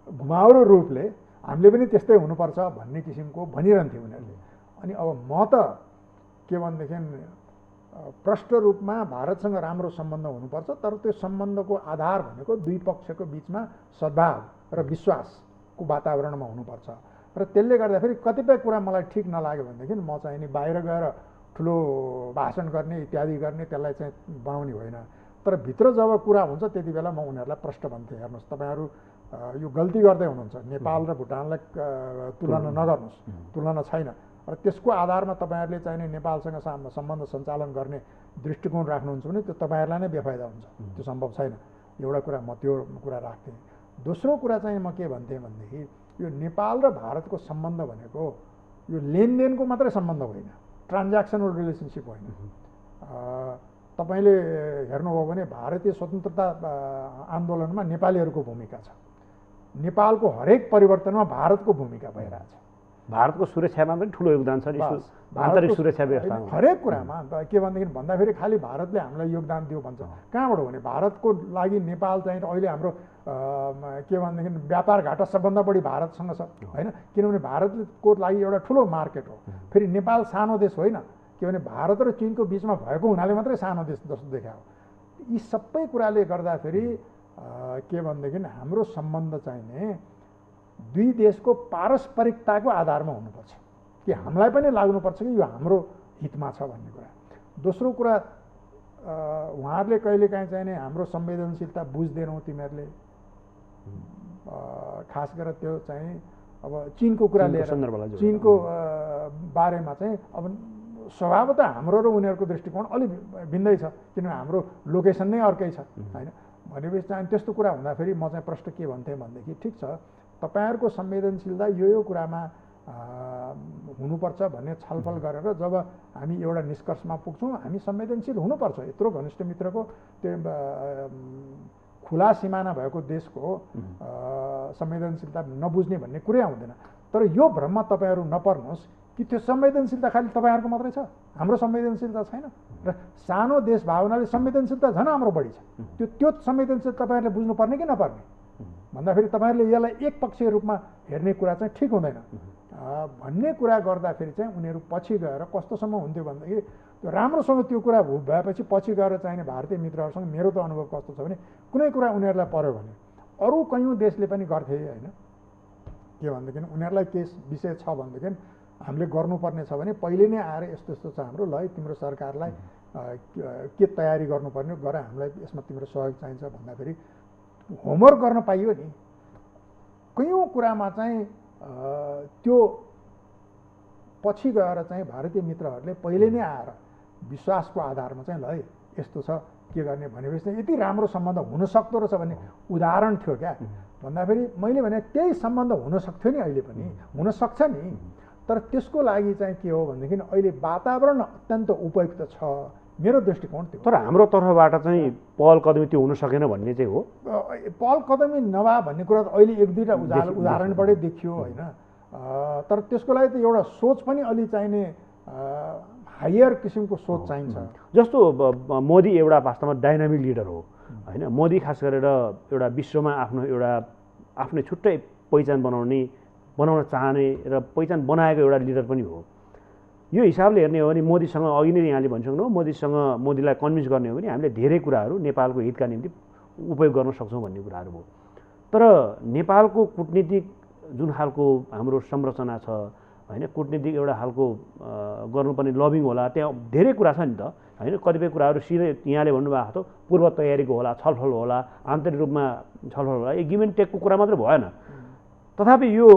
घुमाउरो रूपले हामीले पनि त्यस्तै हुनुपर्छ भन्ने किसिमको भनिरहन्थे उनीहरूले। अनि अब म त के भनेदेखि प्रष्ट रूपमा भारतसँग राम्रो सम्बन्ध हुनुपर्छ, तर त्यो सम्बन्धको आधार भनेको दुई पक्षको बिचमा सद्भाव र विश्वासको वातावरणमा हुनुपर्छ। र त्यसले गर्दाखेरि कतिपय कुरा मलाई ठिक नलाग्यो भनेदेखि म चाहिँ नि बाहिर गएर ठुलो भाषण गर्ने इत्यादि गर्ने त्यसलाई चाहिँ बनाउने होइन, तर भित्र जब कुरा हुन्छ त्यति बेला म उनीहरूलाई प्रष्ट भन्थेँ, हेर्नुहोस् तपाईँहरू यो गल्ती गर्दै हुनुहुन्छ, नेपाल र भुटानलाई तुलना नगर्नुहोस्, तुलना छैन। र त्यसको आधारमा तपाईँहरूले चाहिने नेपालसँग सम्बन्ध सञ्चालन गर्ने दृष्टिकोण राख्नुहुन्छ भने त्यो तपाईँहरूलाई नै बेफाइदा हुन्छ, त्यो सम्भव छैन। एउटा कुरा म त्यो कुरा राख्थेँ। दोस्रो कुरा चाहिँ म के भन्थेँ भनेदेखि यो नेपाल र भारतको सम्बन्ध भनेको यो लेनदेनको मात्रै सम्बन्ध होइन, ट्रान्ज्याक्सनल रिलेसनसिप होइन। तपाईँले हेर्नुभयो भने भारतीय स्वतन्त्रता आन्दोलनमा नेपालीहरूको भूमिका छ, नेपालको हरेक परिवर्तनमा भारतको भूमिका भइरहेछ, भारतको सुरक्षामा पनि ठुलो योगदान छ, आन्तरिक सुरक्षा व्यवस्थामा हरेक कुरामा। के भनेदेखि भन्दाखेरि खालि भारतले हामीलाई योगदान दियो भन्छ, कहाँबाट हो भने भारतको लागि नेपाल चाहिँ अहिले हाम्रो के भनेदेखि व्यापार घाटा सबभन्दा बढी भारतसँग छ होइन, किनभने भारतको लागि एउटा ठुलो मार्केट हो। फेरि नेपाल सानो देश होइन, के भने भारत र चिनको बिचमा भएको हुनाले मात्रै सानो देश जस्तो देखायो। यी सबै कुराले गर्दाखेरि के भनेदेखि हाम्रो सम्बन्ध चाहिँ नि दुई देशको पारस्परिकताको आधारमा हुनुपर्छ कि हामीलाई पनि लाग्नुपर्छ कि यो हाम्रो हितमा छ भन्ने कुरा। दोस्रो कुरा उहाँहरूले कहिलेकाहीँ चाहिँ नि हाम्रो संवेदनशीलता बुझ्दैनौ तिमीहरूले, खास गरेर त्यो चाहिँ अब चिनको कुरा लिएर चिनको बारेमा चाहिँ अब स्वभावतः हाम्रो र उनीहरूको दृष्टिकोण अलिक भिन्दै छ, किनभने हाम्रो लोकेसन नै अर्कै छ होइन। भनेपछि चाहिँ त्यस्तो कुरा हुँदाखेरि म चाहिँ प्रश्न के भन्थेँ भनेदेखि ठिक छ तपाईँहरूको संवेदनशीलता यो कुरामा हुनुपर्छ भन्ने छलफल गरेर जब हामी एउटा निष्कर्षमा पुग्छौँ हामी संवेदनशील हुनुपर्छ। यत्रो घनिष्ठ मित्रको त्यो खुला सिमाना भएको देशको संवेदनशीलता नबुझ्ने भन्ने कुरै आउँदैन। तर यो भ्रममा तपाईँहरू नपर्नुहोस् कि त्यो संवेदनशीलता खालि तपाईँहरूको मात्रै छ, हाम्रो संवेदनशीलता छैन। र सानो देश भावनाले संवेदनशीलता झन् हाम्रो बढी छ, त्यो संवेदनशीलता तपाईँहरूले बुझ्नुपर्ने कि नपर्ने भन्दाखेरि तपाईँहरूले यसलाई एकपक्षीय रूपमा हेर्ने कुरा चाहिँ ठिक हुँदैन भन्ने कुरा गर्दाखेरि चाहिँ उनीहरू पछि गएर कस्तोसम्म हुन्थ्यो भन्दाखेरि त्यो राम्रोसँग त्यो कुरा भएपछि पछि गएर चाहिने भारतीय मित्रहरूसँग मेरो त अनुभव कस्तो छ भने कुनै कुरा उनीहरूलाई पर्यो भने अरू कयौँ देशले पनि गर्थे होइन के भनेदेखि उनीहरूलाई केस विषय छ भनेदेखि हामीले गर्नुपर्ने छ भने पहिले नै आएर यस्तो यस्तो छ हाम्रो ल है तिम्रो सरकारलाई के तयारी गर्नुपर्ने गर हामीलाई यसमा तिम्रो सहयोग चाहिन्छ भन्दाखेरि होमवर्क गर्न पाइयो नि कयौँ कुरामा चाहिँ त्यो पछि गएर चाहिँ भारतीय मित्रहरूले पहिले नै आएर विश्वासको आधारमा चाहिँ ल है यस्तो छ के गर्ने भनेपछि चाहिँ यति राम्रो सम्बन्ध हुन सक्दो रहेछ भन्ने उदाहरण थियो क्या भन्दाखेरि मैले भने त्यही सम्बन्ध हुन सक्थ्यो नि अहिले पनि हुन सक्छ नि तर त्यसको लागि चाहिँ के हो भनेदेखि अहिले वातावरण अत्यन्त उपयुक्त छ मेरो दृष्टिकोण त्यो तर हाम्रो तर्फबाट चाहिँ पहल कदमी त्यो हुन सकेन भन्ने चाहिँ हो पहल कदमी नभए भन्ने कुरा त अहिले एक दुईवटा उदाहरणबाटै देखियो होइन तर त्यसको लागि त एउटा सोच पनि अलि चाहिने हायर किसिमको सोच चाहिन्छ जस्तो मोदी एउटा वास्तवमा डाइनामिक लिडर हो होइन मोदी खास गरेर एउटा विश्वमा आफ्नै छुट्टै पहिचान बनाउन चाहने र पहिचान बनाएको एउटा लिडर पनि हो यो हिसाबले हेर्ने हो भने मोदीसँग अघि नै यहाँले भनिसक्नु मोदीलाई कन्भिन्स गर्ने हो भने हामीले धेरै कुराहरू नेपालको हितका निम्ति उपयोग गर्न सक्छौँ भन्ने कुराहरू भयो तर नेपालको कूटनीतिक जुन खालको हाम्रो संरचना छ होइन कूटनीतिक एउटा खालको गर्नुपर्ने लबिङ होला त्यहाँ धेरै कुरा छ नि त होइन कतिपय कुराहरू सिधै यहाँले भन्नुभएको जस्तो पूर्व तयारीको होला छलफल होला आन्तरिक रूपमा छलफल होला यो गिभ एन्ड टेकको कुरा मात्रै भएन तथापि यो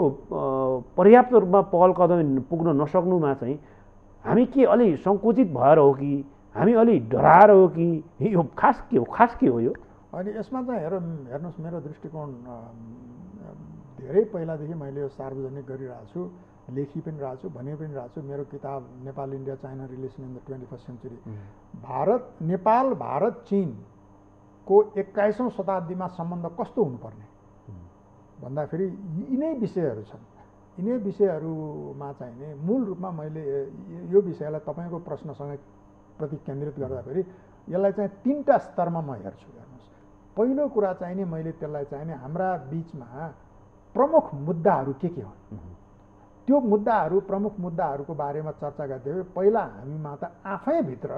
पर्याप्त रूपमा पहल कदमी पुग्न नसक्नुमा चाहिँ हामी के अलि सङ्कुचित भएर हो कि हामी अलि डराएर हो कि यो खास के हो यो अनि यसमा चाहिँ हेर्नुहोस् मेरो दृष्टिकोण धेरै पहिलादेखि मैले यो सार्वजनिक गरिरहेको छु लेखी पनि रहेको छु भने पनि रहेको छु मेरो किताब Nepal India China relation in the 21st century Nepal Bharat चीनको 21औं शताब्दीमा सम्बन्ध कस्तो हुनुपर्ने भन्दाखेरि यिनै विषयहरू छन् यिनै विषयहरूमा चाहिने मूल रूपमा मैले यो विषयलाई तपाईँको प्रश्नसँग प्रति केन्द्रित गर्दाखेरि यसलाई चाहिँ तीनटा स्तरमा म हेर्छु हेर्नुहोस् पहिलो कुरा चाहिने मैले त्यसलाई चाहिने हाम्रा बिचमा प्रमुख मुद्दाहरू के हुन् त्यो मुद्दाहरू प्रमुख मुद्दाहरूको बारेमा चर्चा गर्दै पहिला हामीमा त आफैभित्र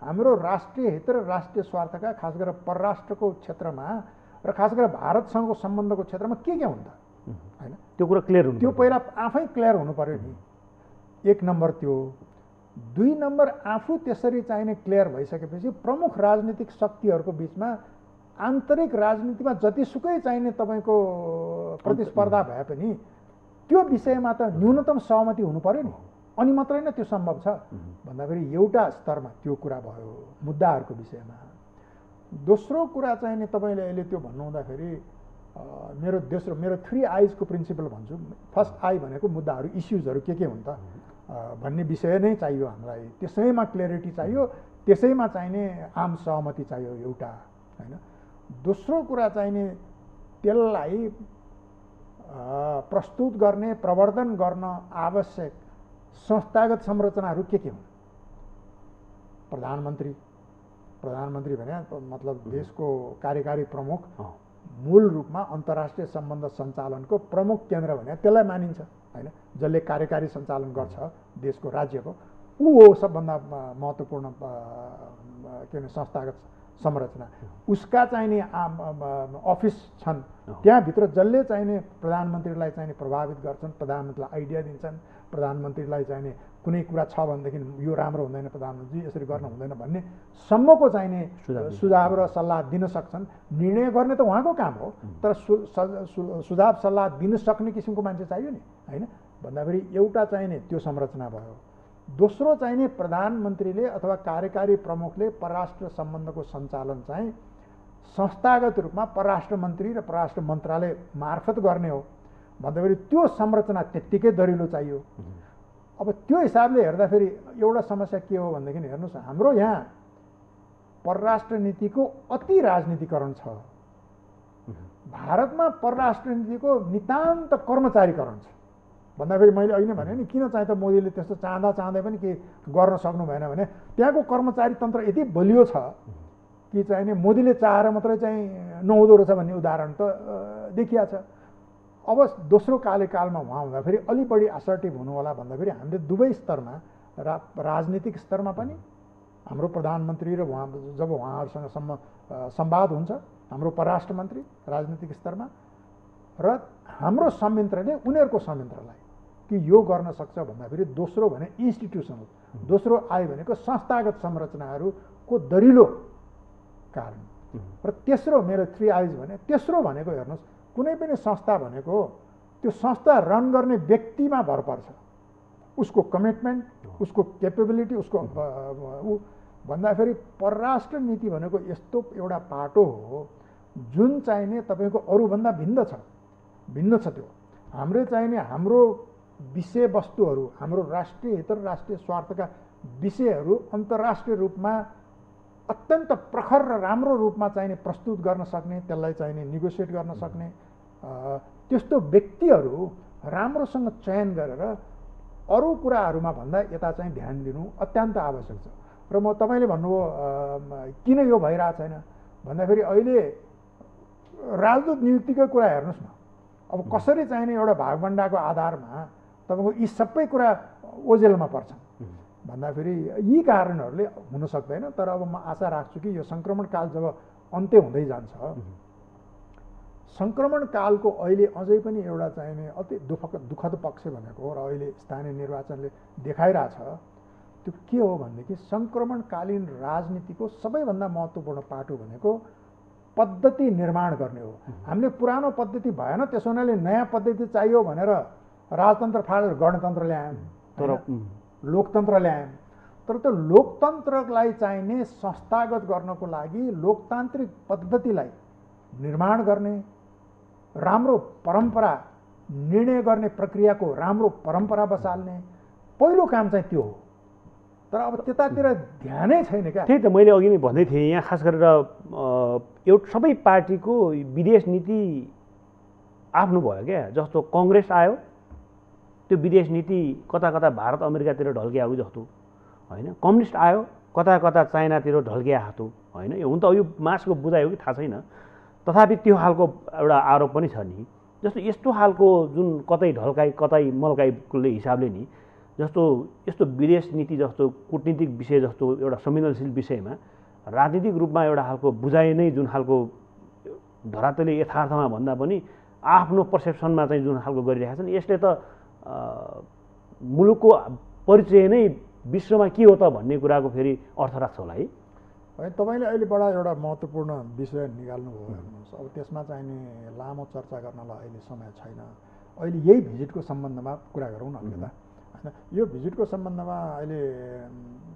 हाम्रो राष्ट्रिय हित र राष्ट्रिय स्वार्थका खास गरेर परराष्ट्रको क्षेत्रमा र खास गरेर भारतसँगको सम्बन्धको क्षेत्रमा के हुन्छ हैन त्यो कुरा क्लियर हुनु त्यो पहिला आफै क्लियर हुनु पर्यो नि एक नम्बर त्यो दुई नम्बर आफू त्यसरी चाहिने क्लियर भइसकेपछि प्रमुख राजनीतिक शक्तिहरूको बिचमा आन्तरिक राजनीतिमा जतिसुकै चाहिने तपाईँको प्रतिस्पर्धा भए पनि त्यो विषयमा त न्यूनतम सहमति हुनु पर्यो नि अनि मात्रै नै त्यो सम्भव छ भन्दाखेरि एउटा स्तरमा त्यो कुरा भयो मुद्दाहरूको विषयमा दोस्रो कुरा चाहिने तपाईँले अहिले त्यो भन्नुहुँदाखेरि मेरो 3 आइजको प्रिन्सिपल भन्छु फर्स्ट आई भनेको मुद्दाहरू इस्युजहरू के हुन् त भन्ने विषय नै चाहियो हामीलाई त्यसैमा क्ल्यारिटी चाहियो त्यसैमा चाहिने आम सहमति चाहियो एउटा हैन दोस्रो कुरा चाहिने त्यसलाई प्रस्तुत गर्ने प्रवर्धन गर्न आवश्यक संस्थागत संरचनाहरू के हुन् प्रधानमन्त्री भने मतलब देशको कार्यकारी प्रमुख मूल रूपमा अन्तर्राष्ट्रिय सम्बन्ध सञ्चालनको प्रमुख केन्द्र भने त्यसलाई मानिन्छ हैन जसले कार्यकारी सञ्चालन गर्छ देशको राज्यको ऊ हो सबभन्दा महत्त्वपूर्ण के भन्छ संस्थागत संरचना उसका चाहिने अफिस छन् त्यहाँभित्र जसले चाहिने प्रधानमन्त्रीलाई चाहिने प्रभावित गर्छन् प्रधानमन्त्रीलाई आइडिया दिन्छन् प्रधानमन्त्रीलाई चाहिने कुनै कुरा छ भनेदेखि यो राम्रो हुँदैन प्रधानमन्त्री यसरी गर्नु हुँदैन भन्ने सम्मको चाहिने सुझाव र सल्लाह दिन सक्छन् निर्णय गर्ने त उहाँको काम हो तर सुझाव सल्लाह दिन सक्ने किसिमको मान्छे चाहियो नि हैन भन्दाखेरि एउटा चाहिने त्यो संरचना भयो दोस्रो चाहिने प्रधानमन्त्रीले अथवा कार्यकारी प्रमुखले परराष्ट्र सम्बन्धको सञ्चालन चाहिँ संस्थागत रूपमा परराष्ट्र मन्त्री र परराष्ट्र मन्त्रालय मार्फत गर्ने हो भन्दाखेरि त्यो संरचना त्यत्तिकै दरिलो चाहियो अब त्यो हिसाबले हेर्दाखेरि एउटा समस्या के हो भनेदेखि हेर्नुहोस् हाम्रो यहाँ परराष्ट्र नीतिको अति राजनीतिकरण छ भारतमा परराष्ट्र नीतिको नितान्त कर्मचारीकरण छ भन्दाखेरि मैले अहिले भने नि किन चाहिँ त मोदीले त्यस्तो चाहँदै पनि के गर्न सक्नु भएन भने त्यहाँको कर्मचारी तन्त्र यति बलियो छ कि चाहिँ नि मोदीले चाहेर मात्रै चाहिँ नहुँदो रहेछ भन्ने उदाहरण त देखिया छ। अब दोस्रो कार्यकालमा उहाँ हुँदाखेरि अलि बढी असर्टिभ हुनु होला भन्दाखेरि हामीले दुवै स्तरमा राजनीतिक स्तरमा पनि हाम्रो प्रधानमन्त्री र उहाँ जब उहाँहरूसँग संवाद हुन्छ हाम्रो परराष्ट्र मन्त्री राजनीतिक स्तरमा र हाम्रो संयन्त्रले उनीहरूको संयन्त्रलाई कि यो गर्न सक्छ भन्दाखेरि दोस्रो भने इन्स्टिट्युसनल, दोस्रो आयो भनेको संस्थागत संरचनाहरूको दरिलो कारण र तेस्रो मेरो 3 आइज भने तेस्रो भनेको हेर्नुहोस् कुनै पनि संस्था भनेको त्यो संस्था रन गर्ने व्यक्तिमा भर पर्छ, उसको कमिटमेन्ट, उसको केपेबिलिटी, उसको भन्दाखेरि परराष्ट्र नीति भनेको यस्तो एउटा पाटो हो जुन चाहिने तपाईँको अरूभन्दा भिन्न छ। त्यो हाम्रो चाहिने हाम्रो विषयवस्तुहरू, हाम्रो राष्ट्रिय हित र राष्ट्रिय स्वार्थका विषयहरू अन्तर्राष्ट्रिय रूपमा अत्यन्त प्रखर र राम्रो रूपमा चाहिने प्रस्तुत गर्न सक्ने, त्यसलाई चाहिने निगोसिएट गर्न सक्ने त्यस्तो व्यक्तिहरू राम्रोसँग चयन गरेर अरू कुराहरूमा भन्दा यता चाहिँ ध्यान दिनु अत्यन्त आवश्यक छ। र म तपाईँले भन्नुभयो किन यो भइरहेको छैन भन्दाखेरि अहिले राजदूत नियुक्तिको कुरा हेर्नुहोस् न, अब कसरी चाहिने एउटा भागभण्डाको आधारमा तपाईँको यी सबै कुरा ओझेलमा पर्छन् भन्दाखेरि यी कारणहरूले हुन सक्दैन। तर अब म आशा राख्छु कि यो सङ्क्रमण काल जब अन्त्य हुँदै जान्छ, सङ्क्रमण कालको अहिले अझै पनि एउटा चाहिने अति दुःखद पक्ष भनेको र अहिले स्थानीय निर्वाचनले देखाइरहेछ त्यो के हो भनेदेखि सङ्क्रमणकालीन राजनीतिको सबैभन्दा महत्त्वपूर्ण पाटो भनेको पद्धति निर्माण गर्ने हो। हामीले पुरानो पद्धति भएन, त्यसो हुनाले नयाँ पद्धति चाहियो भनेर राजतन्त्र फालेर गणतन्त्र ल्यायौँ, तर लोकतन्त्र ल्यायौँ। तर त्यो लोकतन्त्रलाई चाहिने संस्थागत गर्नको लागि लोकतान्त्रिक पद्धतिलाई निर्माण गर्ने, राम्रो परम्परा निर्णय गर्ने प्रक्रियाको राम्रो परम्परा बसाल्ने पहिलो काम चाहिँ त्यो हो। तर अब त्यतातिर ध्यानै छैन क्या। त्यही त मैले अघि नै भन्दै थिएँ, यहाँ खास गरेर एउटा सबै पार्टीको विदेश नीति आफ्नो भयो क्या। जस्तो कङ्ग्रेस आयो त्यो विदेश नीति कता कता भारत अमेरिकातिर ढल्किएको जस्तो होइन, कम्युनिस्ट आयो कता कता चाइनातिर ढल्किएको होइन। हुन त यो मासको बुझाइ हो कि थाहा छैन, तथापि त्यो खालको एउटा आरोप पनि छ नि। जस्तो यस्तो खालको जुन कतै ढल्काइ कतै मल्काइले हिसाबले नि जस्तो यस्तो विदेश नीति जस्तो कूटनीतिक विषय जस्तो एउटा संवेदनशील विषयमा राजनीतिक रूपमा एउटा खालको बुझाइ नै जुन खालको धरातले यथार्थमा भन्दा पनि आफ्नो पर्सेप्सनमा चाहिँ जुन खालको गरिरहेका छन्, यसले त मुलुकको परिचय नै विश्वमा के हो त भन्ने कुराको फेरि अर्थ राख्छ होला है। होइन, तपाईँले अहिले बडा एउटा महत्त्वपूर्ण विषय निकाल्नुभयो हेर्नुहोस्। अब त्यसमा चाहिने लामो चर्चा गर्नलाई अहिले समय छैन। अहिले यही भिजिटको सम्बन्धमा कुरा गरौँ न त। होइन, यो भिजिटको सम्बन्धमा अहिले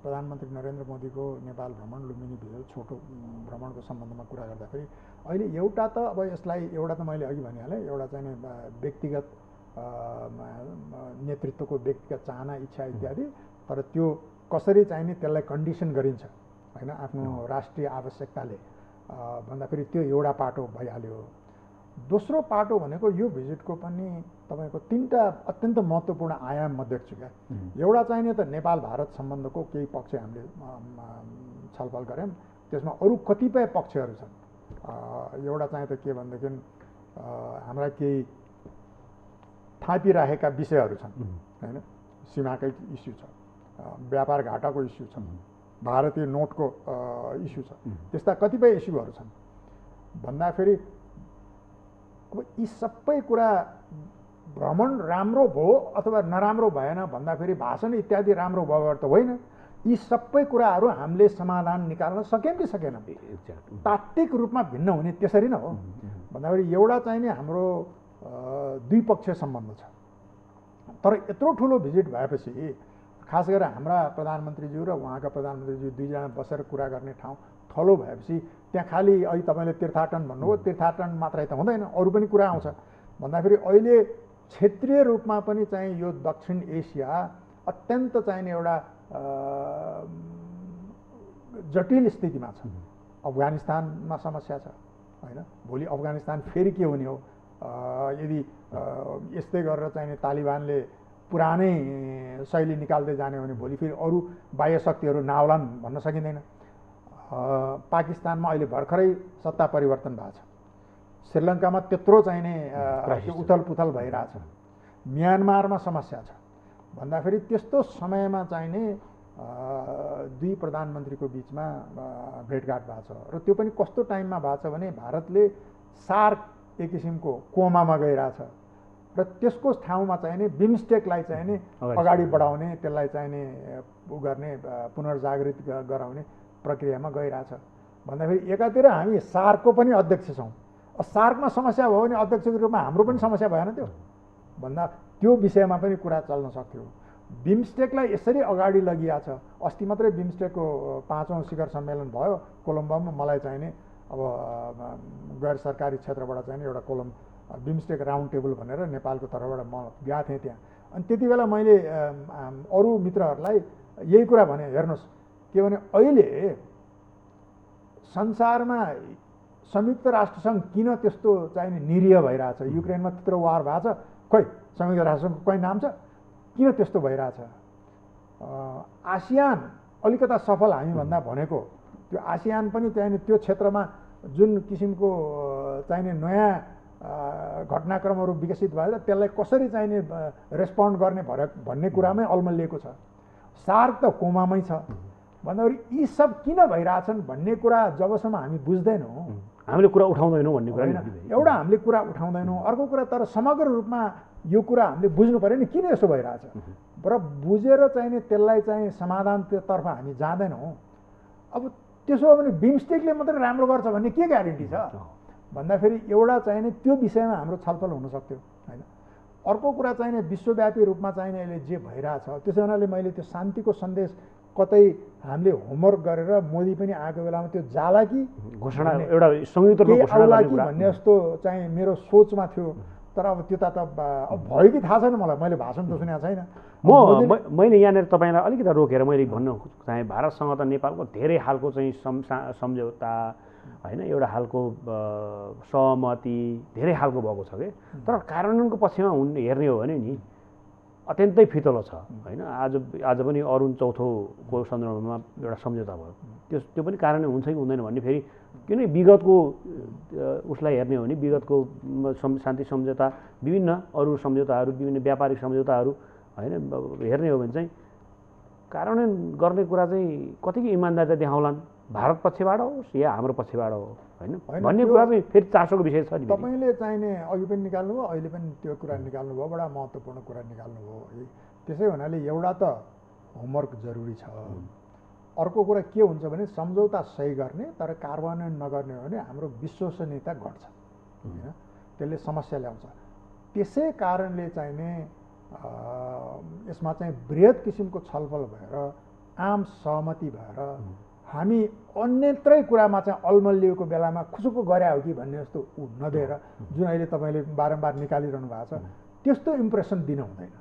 प्रधानमन्त्री नरेन्द्र मोदीको नेपाल भ्रमण, लुम्बिनी भिजिट छोटो भ्रमणको सम्बन्धमा कुरा गर्दाखेरि अहिले एउटा त अब यसलाई एउटा त मैले अघि भनिहालेँ, एउटा चाहिँ व्यक्तिगत नेतृत्वको व्यक्तिगत चाहना, इच्छा इत्यादि। तर त्यो कसरी चाहिने त्यसलाई कन्डिसन गरिन्छ होइन आफ्नो राष्ट्रिय आवश्यकताले भन्दाखेरि त्यो एउटा पाटो भइहाल्यो। दोस्रो पाटो भनेको यो भिजिटको पनि तपाईँको 3टा अत्यन्त महत्त्वपूर्ण आयाम म देख्छु क्या। एउटा चाहिने त नेपाल भारत सम्बन्धको केही पक्ष हामीले छलफल गऱ्यौँ, त्यसमा अरू कतिपय पक्षहरू छन्। एउटा चाहिँ त के भनेदेखि हाम्रा केही थापिरहेका विषयहरू छन् होइन, सीमाकै इस्यु छ, व्यापार घाटाको इस्यु छ, भारतीय नोटको इस्यु छ, त्यस्ता कतिपय इस्युहरू छन् भन्दाखेरि अब यी सबै कुरा भ्रमण राम्रो भयो अथवा नराम्रो भएन भन्दाखेरि भाषण इत्यादि राम्रो भयो त होइन। यी सबै कुराहरू हामीले समाधान निकाल्न सक्यौँ कि सकेनौँ? तात्विक रूपमा भिन्न हुने त्यसरी नै हो भन्दाखेरि एउटा चाहिँ नि हाम्रो द्विपक्षीय सम्बन्ध छ। तर यत्रो ठुलो भिजिट भएपछि खास गरेर हाम्रा प्रधानमन्त्रीज्यू र उहाँका प्रधानमन्त्रीज्यू दुईजना बसेर कुरा गर्ने ठाउँ थलो भएपछि त्यहाँ खालि अहिले तपाईँले तीर्थाटन भन्नुभयो, तीर्थाटन मात्रै त हुँदैन, अरू पनि कुरा आउँछ भन्दाखेरि अहिले क्षेत्रीय रूपमा पनि चाहिँ यो दक्षिण एसिया अत्यन्त चाहिने एउटा जटिल स्थितिमा छ। अफगानिस्तानमा समस्या छ होइन, भोलि अफगानिस्तान फेरि के हुने हो? यदि यस्तै गरेर चाहिने तालिबानले पुरानै शैली निकाल्दै जाने हो भने भोलि फेरि अरू बाह्य शक्तिहरू नआउलान् भन्न सकिँदैन। पाकिस्तानमा अहिले भर्खरै सत्ता परिवर्तन भएको छ, श्रीलङ्कामा त्यत्रो चाहिने त्यो उथल पुथल भइरहेछ, म्यानमारमा समस्या छ भन्दाखेरि त्यस्तो समयमा चाहिने दुई प्रधानमन्त्रीको बिचमा भेटघाट भएको छ। र त्यो पनि कस्तो टाइममा भएको छ भने भारतले सार्क एक किसिमको कोमामा गइरहेछ र त्यसको ठाउँमा चाहिने बिमस्टेकलाई चाहिने अगाडि बढाउने, त्यसलाई चाहिने उ गर्ने, पुनर्जागृत गराउने प्रक्रियामा गइरहेछ भन्दाखेरि एकातिर हामी सार्कको पनि अध्यक्ष छौँ, सार्कमा समस्या भयो भने अध्यक्षको रूपमा हाम्रो पनि समस्या भएन त्यो भन्दा त्यो विषयमा पनि कुरा चल्न सक्थ्यो। बिमस्टेकलाई यसरी अगाडि लगिया छ। अस्ति मात्रै बिमस्टेकको 5औं शिखर सम्मेलन भयो कोलम्बोमा। मलाई चाहिने अब गैर सरकारी क्षेत्रबाट चाहिने एउटा बिमस्टेक राउन्ड टेबल भनेर नेपालको तर्फबाट म गएको थिएँ त्यहाँ। अनि त्यति बेला मैले अरू मित्रहरूलाई यही कुरा भने, हेर्नुहोस् के भने अहिले संसारमा संयुक्त राष्ट्रसङ्घ किन त्यस्तो चाहिने निरीह भइरहेछ? युक्रेनमा त्यत्रो वार भएको छ, खोइ संयुक्त राष्ट्रसङ्घको कोही नाम छ? किन त्यस्तो भइरहेछ? आसियान अलिकता सफल हामीभन्दा भनेको त्यो आसियान पनि चाहिने त्यो क्षेत्रमा जुन किसिमको चाहिने नयाँ घटनाक्रमहरू विकसित भएर त्यसलाई कसरी चाहिने रेस्पोन्ड गर्ने भन्ने कुरामै अल्मलिएको छ। सार्क त कोमामै छ भन्दाखेरि यी सब किन भइरहेछन् भन्ने कुरा जबसम्म हामी बुझ्दैनौँ, हामीले कुरा उठाउँदैनौँ भन्ने कुरा एउटा हामीले कुरा उठाउँदैनौँ। अर्को कुरा तर समग्र रूपमा यो कुरा हामीले बुझ्नु पऱ्यो नि किन यसो भइरहेछ र बुझेर चाहिने त्यसलाई चाहिँ समाधानतर्फ हामी जाँदैनौँ। अब त्यसो हो भने बिमस्टेकले मात्रै राम्रो गर्छ भन्ने के ग्यारेन्टी छ भन्दाखेरि एउटा चाहिने त्यो विषयमा हाम्रो छलफल हुन सक्थ्यो होइन। अर्को कुरा चाहिने विश्वव्यापी रूपमा चाहिने अहिले जे भइरहेछ त्यसो हुनाले मैले त्यो शान्तिको सन्देश कतै हामीले होमवर्क गरेर मोदी पनि आएको बेलामा त्यो जाला कि घोषणा एउटा संयुक्त रूपमा घोषणा भन्ने जस्तो चाहिँ मेरो सोचमा थियो। तर अब त्यो त अब भयो कि थाहा छैन मलाई, मैले भाषण त सुनेको छैन। मैले यहाँनिर तपाईँलाई अलिकति रोकेर मैले भन्न चाहेँ भारतसँग त नेपालको धेरै खालको चाहिँ सम्झौता होइन, एउटा खालको सहमति धेरै खालको भएको छ कि, तर कार्यान्वयनको पक्षमा हेर्ने हो भने नि अत्यन्तै फितलो छ होइन। आज पनि अरुण चौथोको सन्दर्भमा एउटा सम्झौता भयो, त्यो पनि कार्यान्वयन हुन्छ कि हुँदैन भन्ने फेरि किन विगतको उसलाई हेर्ने हो भने विगतको शान्ति सम्झौता, विभिन्न अरू सम्झौताहरू, विभिन्न व्यापारिक सम्झौताहरू होइन हेर्ने हो भने चाहिँ कार्यान्वयन गर्ने कुरा चाहिँ कतिको इमान्दारिता देखाउलान्, भारत पक्षबाट होस् या हाम्रो पक्षबाट हो होइन भन्ने कुरा चाहिँ फेरि चासोको विषय छ नि। तपाईँले चाहिने अघि पनि निकाल्नु भयो, अहिले पनि त्यो कुरा निकाल्नु भयो, बडा महत्त्वपूर्ण कुरा निकाल्नु भयो। त्यसै हुनाले एउटा त होमवर्क जरुरी छ। अर्को कुरा के हुन्छ भने सम्झौता सही गर्ने तर कार्यान्वयन नगर्ने हो भने हाम्रो विश्वसनीयता घट्छ होइन, त्यसले समस्या ल्याउँछ। त्यसै कारणले चाहिने यसमा चाहिँ बृहत किसिमको छलफल भएर आम सहमति भएर हामी अन्यत्रै कुरामा चाहिँ अल्मलिएको बेलामा खुसुक्क गरे हो कि भन्ने जस्तो नदिएर जुन अहिले तपाईँले बारम्बार निकालिरहनु भएको छ त्यस्तो इम्प्रेसन दिन हुँदैन।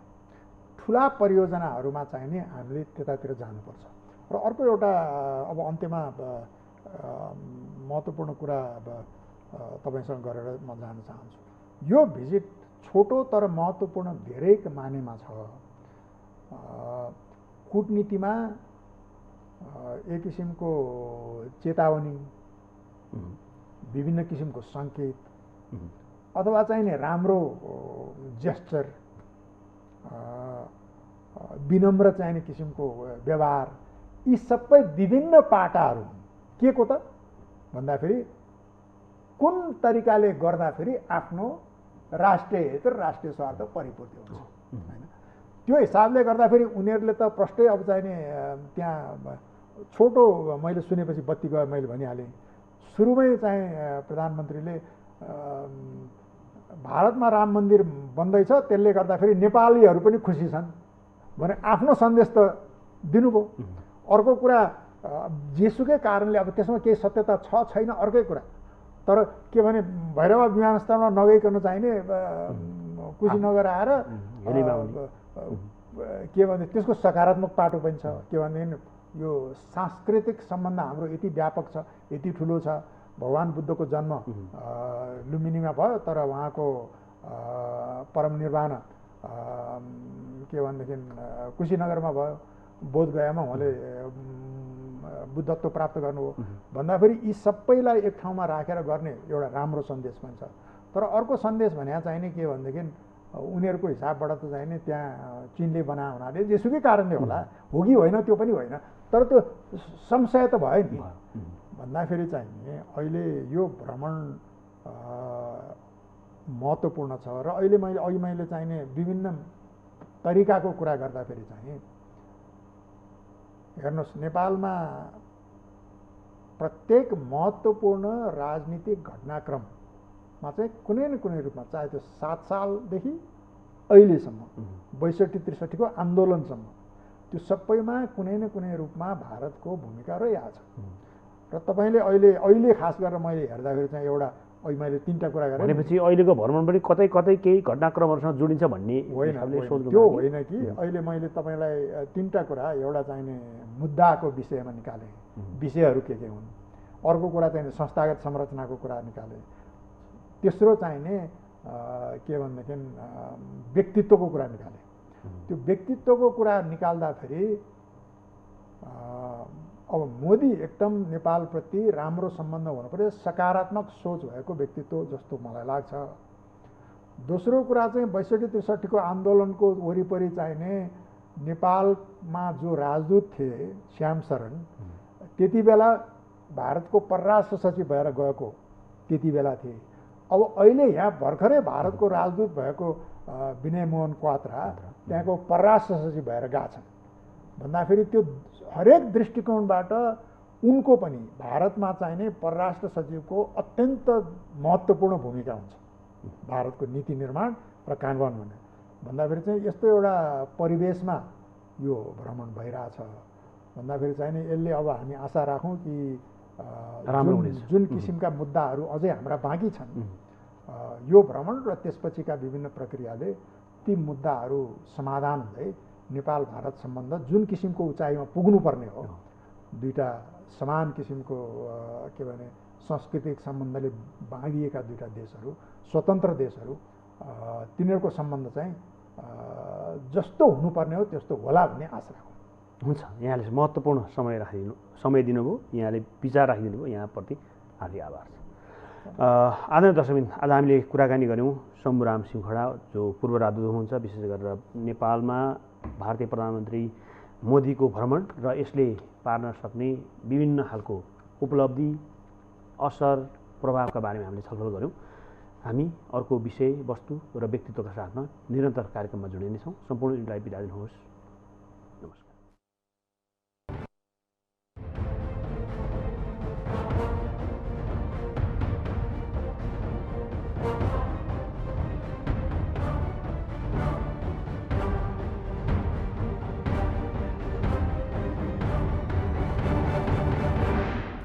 ठुला परियोजनाहरूमा चाहिने हामीले त्यतातिर जानुपर्छ। र अर्को एउटा अब अन्त्यमा महत्त्वपूर्ण कुरा तपाईँसँग गरेर म जान चाहन्छु। यो भिजिट छोटो तर महत्त्वपूर्ण धेरै मानेमा छ। कूटनीतिमा एक किसिमको चेतावनी, विभिन्न किसिमको सङ्केत अथवा चाहिने राम्रो जेस्चर, विनम्र चाहिने किसिमको व्यवहार, यी सबै विभिन्न पाटाहरू के को त भन्दाखेरि कुन तरिकाले गर्दाखेरि आफ्नो राष्ट्रिय हित र राष्ट्रिय स्वार्थ परिपूर्ति हुन्छ होइन। त्यो हिसाबले गर्दाखेरि उनीहरूले त प्रष्टै अब चाहिने त्यहाँ छोटो मैले सुनेपछि बत्ती गयो मैले भनिहालेँ। सुरुमै चाहिँ प्रधानमन्त्रीले भारतमा राम मन्दिर बन्दैछ त्यसले गर्दाखेरि नेपालीहरू पनि खुसी छन् भने आफ्नो सन्देश त दिनुभयो। अर्को कुरा जेसुकै कारणले अब त्यसमा केही सत्यता छ छैन अर्कै कुरा, तर के भने भैरवा विमानस्थलमा नगइकन चाहिने कुशीनगर आएर के भने त्यसको सकारात्मक पाटो पनि छ। के भनेदेखि यो सांस्कृतिक सम्बन्ध हाम्रो यति व्यापक छ, यति ठुलो छ। भगवान् बुद्धको जन्म लुम्बिनीमा भयो तर उहाँको परमनिर्वाण के भनेदेखि कुशीनगरमा भयो। बोधगयामा उहाँले बुद्धत्व प्राप्त गर्नु हो भन्दाखेरि यी सबैलाई एक ठाउँमा राखेर गर्ने एउटा राम्रो सन्देश पनि छ। तर अर्को सन्देश भने चाहिँ नि के भनेदेखि उनीहरूको हिसाबबाट त चाहिँ नि त्यहाँ चिनले बनाए हुनाले जेसुकै कारणले होला, हो कि होइन त्यो पनि होइन, तर त्यो संशय त भयो नि। भन्दाखेरि चाहिँ नि अहिले यो भ्रमण महत्त्वपूर्ण छ र अहिले मैले चाहिँ नि विभिन्न तरिकाको कुरा गर्दाखेरि चाहिँ हेर्नुहोस्, नेपालमा प्रत्येक महत्त्वपूर्ण राजनीतिक घटनाक्रममा चाहिँ कुनै न कुनै रूपमा, चाहे त्यो 7 सालदेखि अहिलेसम्म 62-63 को आन्दोलनसम्म, त्यो सबैमा कुनै न कुनै रूपमा भारतको भूमिका रहिआएको छ। र तपाईँले अहिले खास गरेर मैले हेर्दाखेरि चाहिँ एउटा मैले 3टा कुरा गरेँ भनेपछि अहिलेको भ्रमण पनि कतै कतै केही घटनाक्रमहरूसँग जोडिन्छ भन्ने होइन, त्यो होइन कि अहिले मैले तपाईँलाई 3टा कुरा, एउटा चाहिँ नि मुद्दाको विषयमा निकालेँ, विषयहरू के हुन्, अर्को कुरा चाहिँ संस्थागत संरचनाको कुरा निकालेँ, तेस्रो चाहिँ नि के भनेदेखि व्यक्तित्वको कुरा निकालेँ। त्यो व्यक्तित्वको कुरा निकाल्दाखेरि अब मोदी एकदम नेपालप्रति राम्रो सम्बन्ध हुनुपर्यो, सकारात्मक सोच भएको व्यक्तित्व जस्तो मलाई लाग्छ। दोस्रो कुरा चाहिँ 62-63 को आन्दोलनको वरिपरि चाहिने नेपालमा जो राजदूत थिए श्याम शरण, त्यति बेला भारतको परराष्ट्र सचिव भएर गएको त्यति बेला थिए। अब अहिले यहाँ भर्खरै भारतको राजदूत भएको विनय मोहन क्वात्रा त्यहाँको परराष्ट्र सचिव भएर गएका छन् भन्दाखेरि त्यो हरेक दृष्टिकोणबाट उनको पनि भारतमा चाहिने परराष्ट्र सचिवको अत्यन्त महत्त्वपूर्ण भूमिका हुन्छ भारतको नीति निर्माण र कानुन हुने। भन्दाखेरि चाहिँ यस्तो एउटा परिवेशमा यो भ्रमण भइरहेछ भन्दाखेरि चाहिँ नि यसले अब हामी आशा राखौँ कि जुन किसिमका मुद्दाहरू अझै हाम्रा बाँकी छन्, यो भ्रमण र त्यसपछिका विभिन्न प्रक्रियाले ती मुद्दाहरू समाधान हुँदै नेपाल भारत सम्बन्ध जुन किसिमको उचाइमा पुग्नुपर्ने हो, दुईटा समान किसिमको के भने सांस्कृतिक सम्बन्धले बाँधिएका दुईटा देशहरू, स्वतन्त्र देशहरू, तिनीहरूको सम्बन्ध चाहिँ जस्तो हुनुपर्ने हो त्यस्तो होला भन्ने आशा राखौँ। हुन्छ, यहाँले महत्त्वपूर्ण समय दिनुभयो, यहाँले विचार राखिदिनु भयो, यहाँप्रति हार्दिक आभार छ। आदरणीय दर्शकबिन, आज हामीले कुराकानी गऱ्यौँ शम्भुराम श्रृङ्खला जो पूर्व राजदूत हुनुहुन्छ, विशेष गरेर नेपालमा भारतीय प्रधानमन्त्री मोदीको भ्रमण र यसले पार्न सक्ने विभिन्न खालको उपलब्धि, असर, प्रभावका बारेमा हामीले छलफल गऱ्यौँ। हामी अर्को विषय, वस्तु र व्यक्तित्वका साथमा निरन्तर कार्यक्रममा जोडिनेछौँ। सम्पूर्ण युनिटलाई बिदा दिनुहोस्।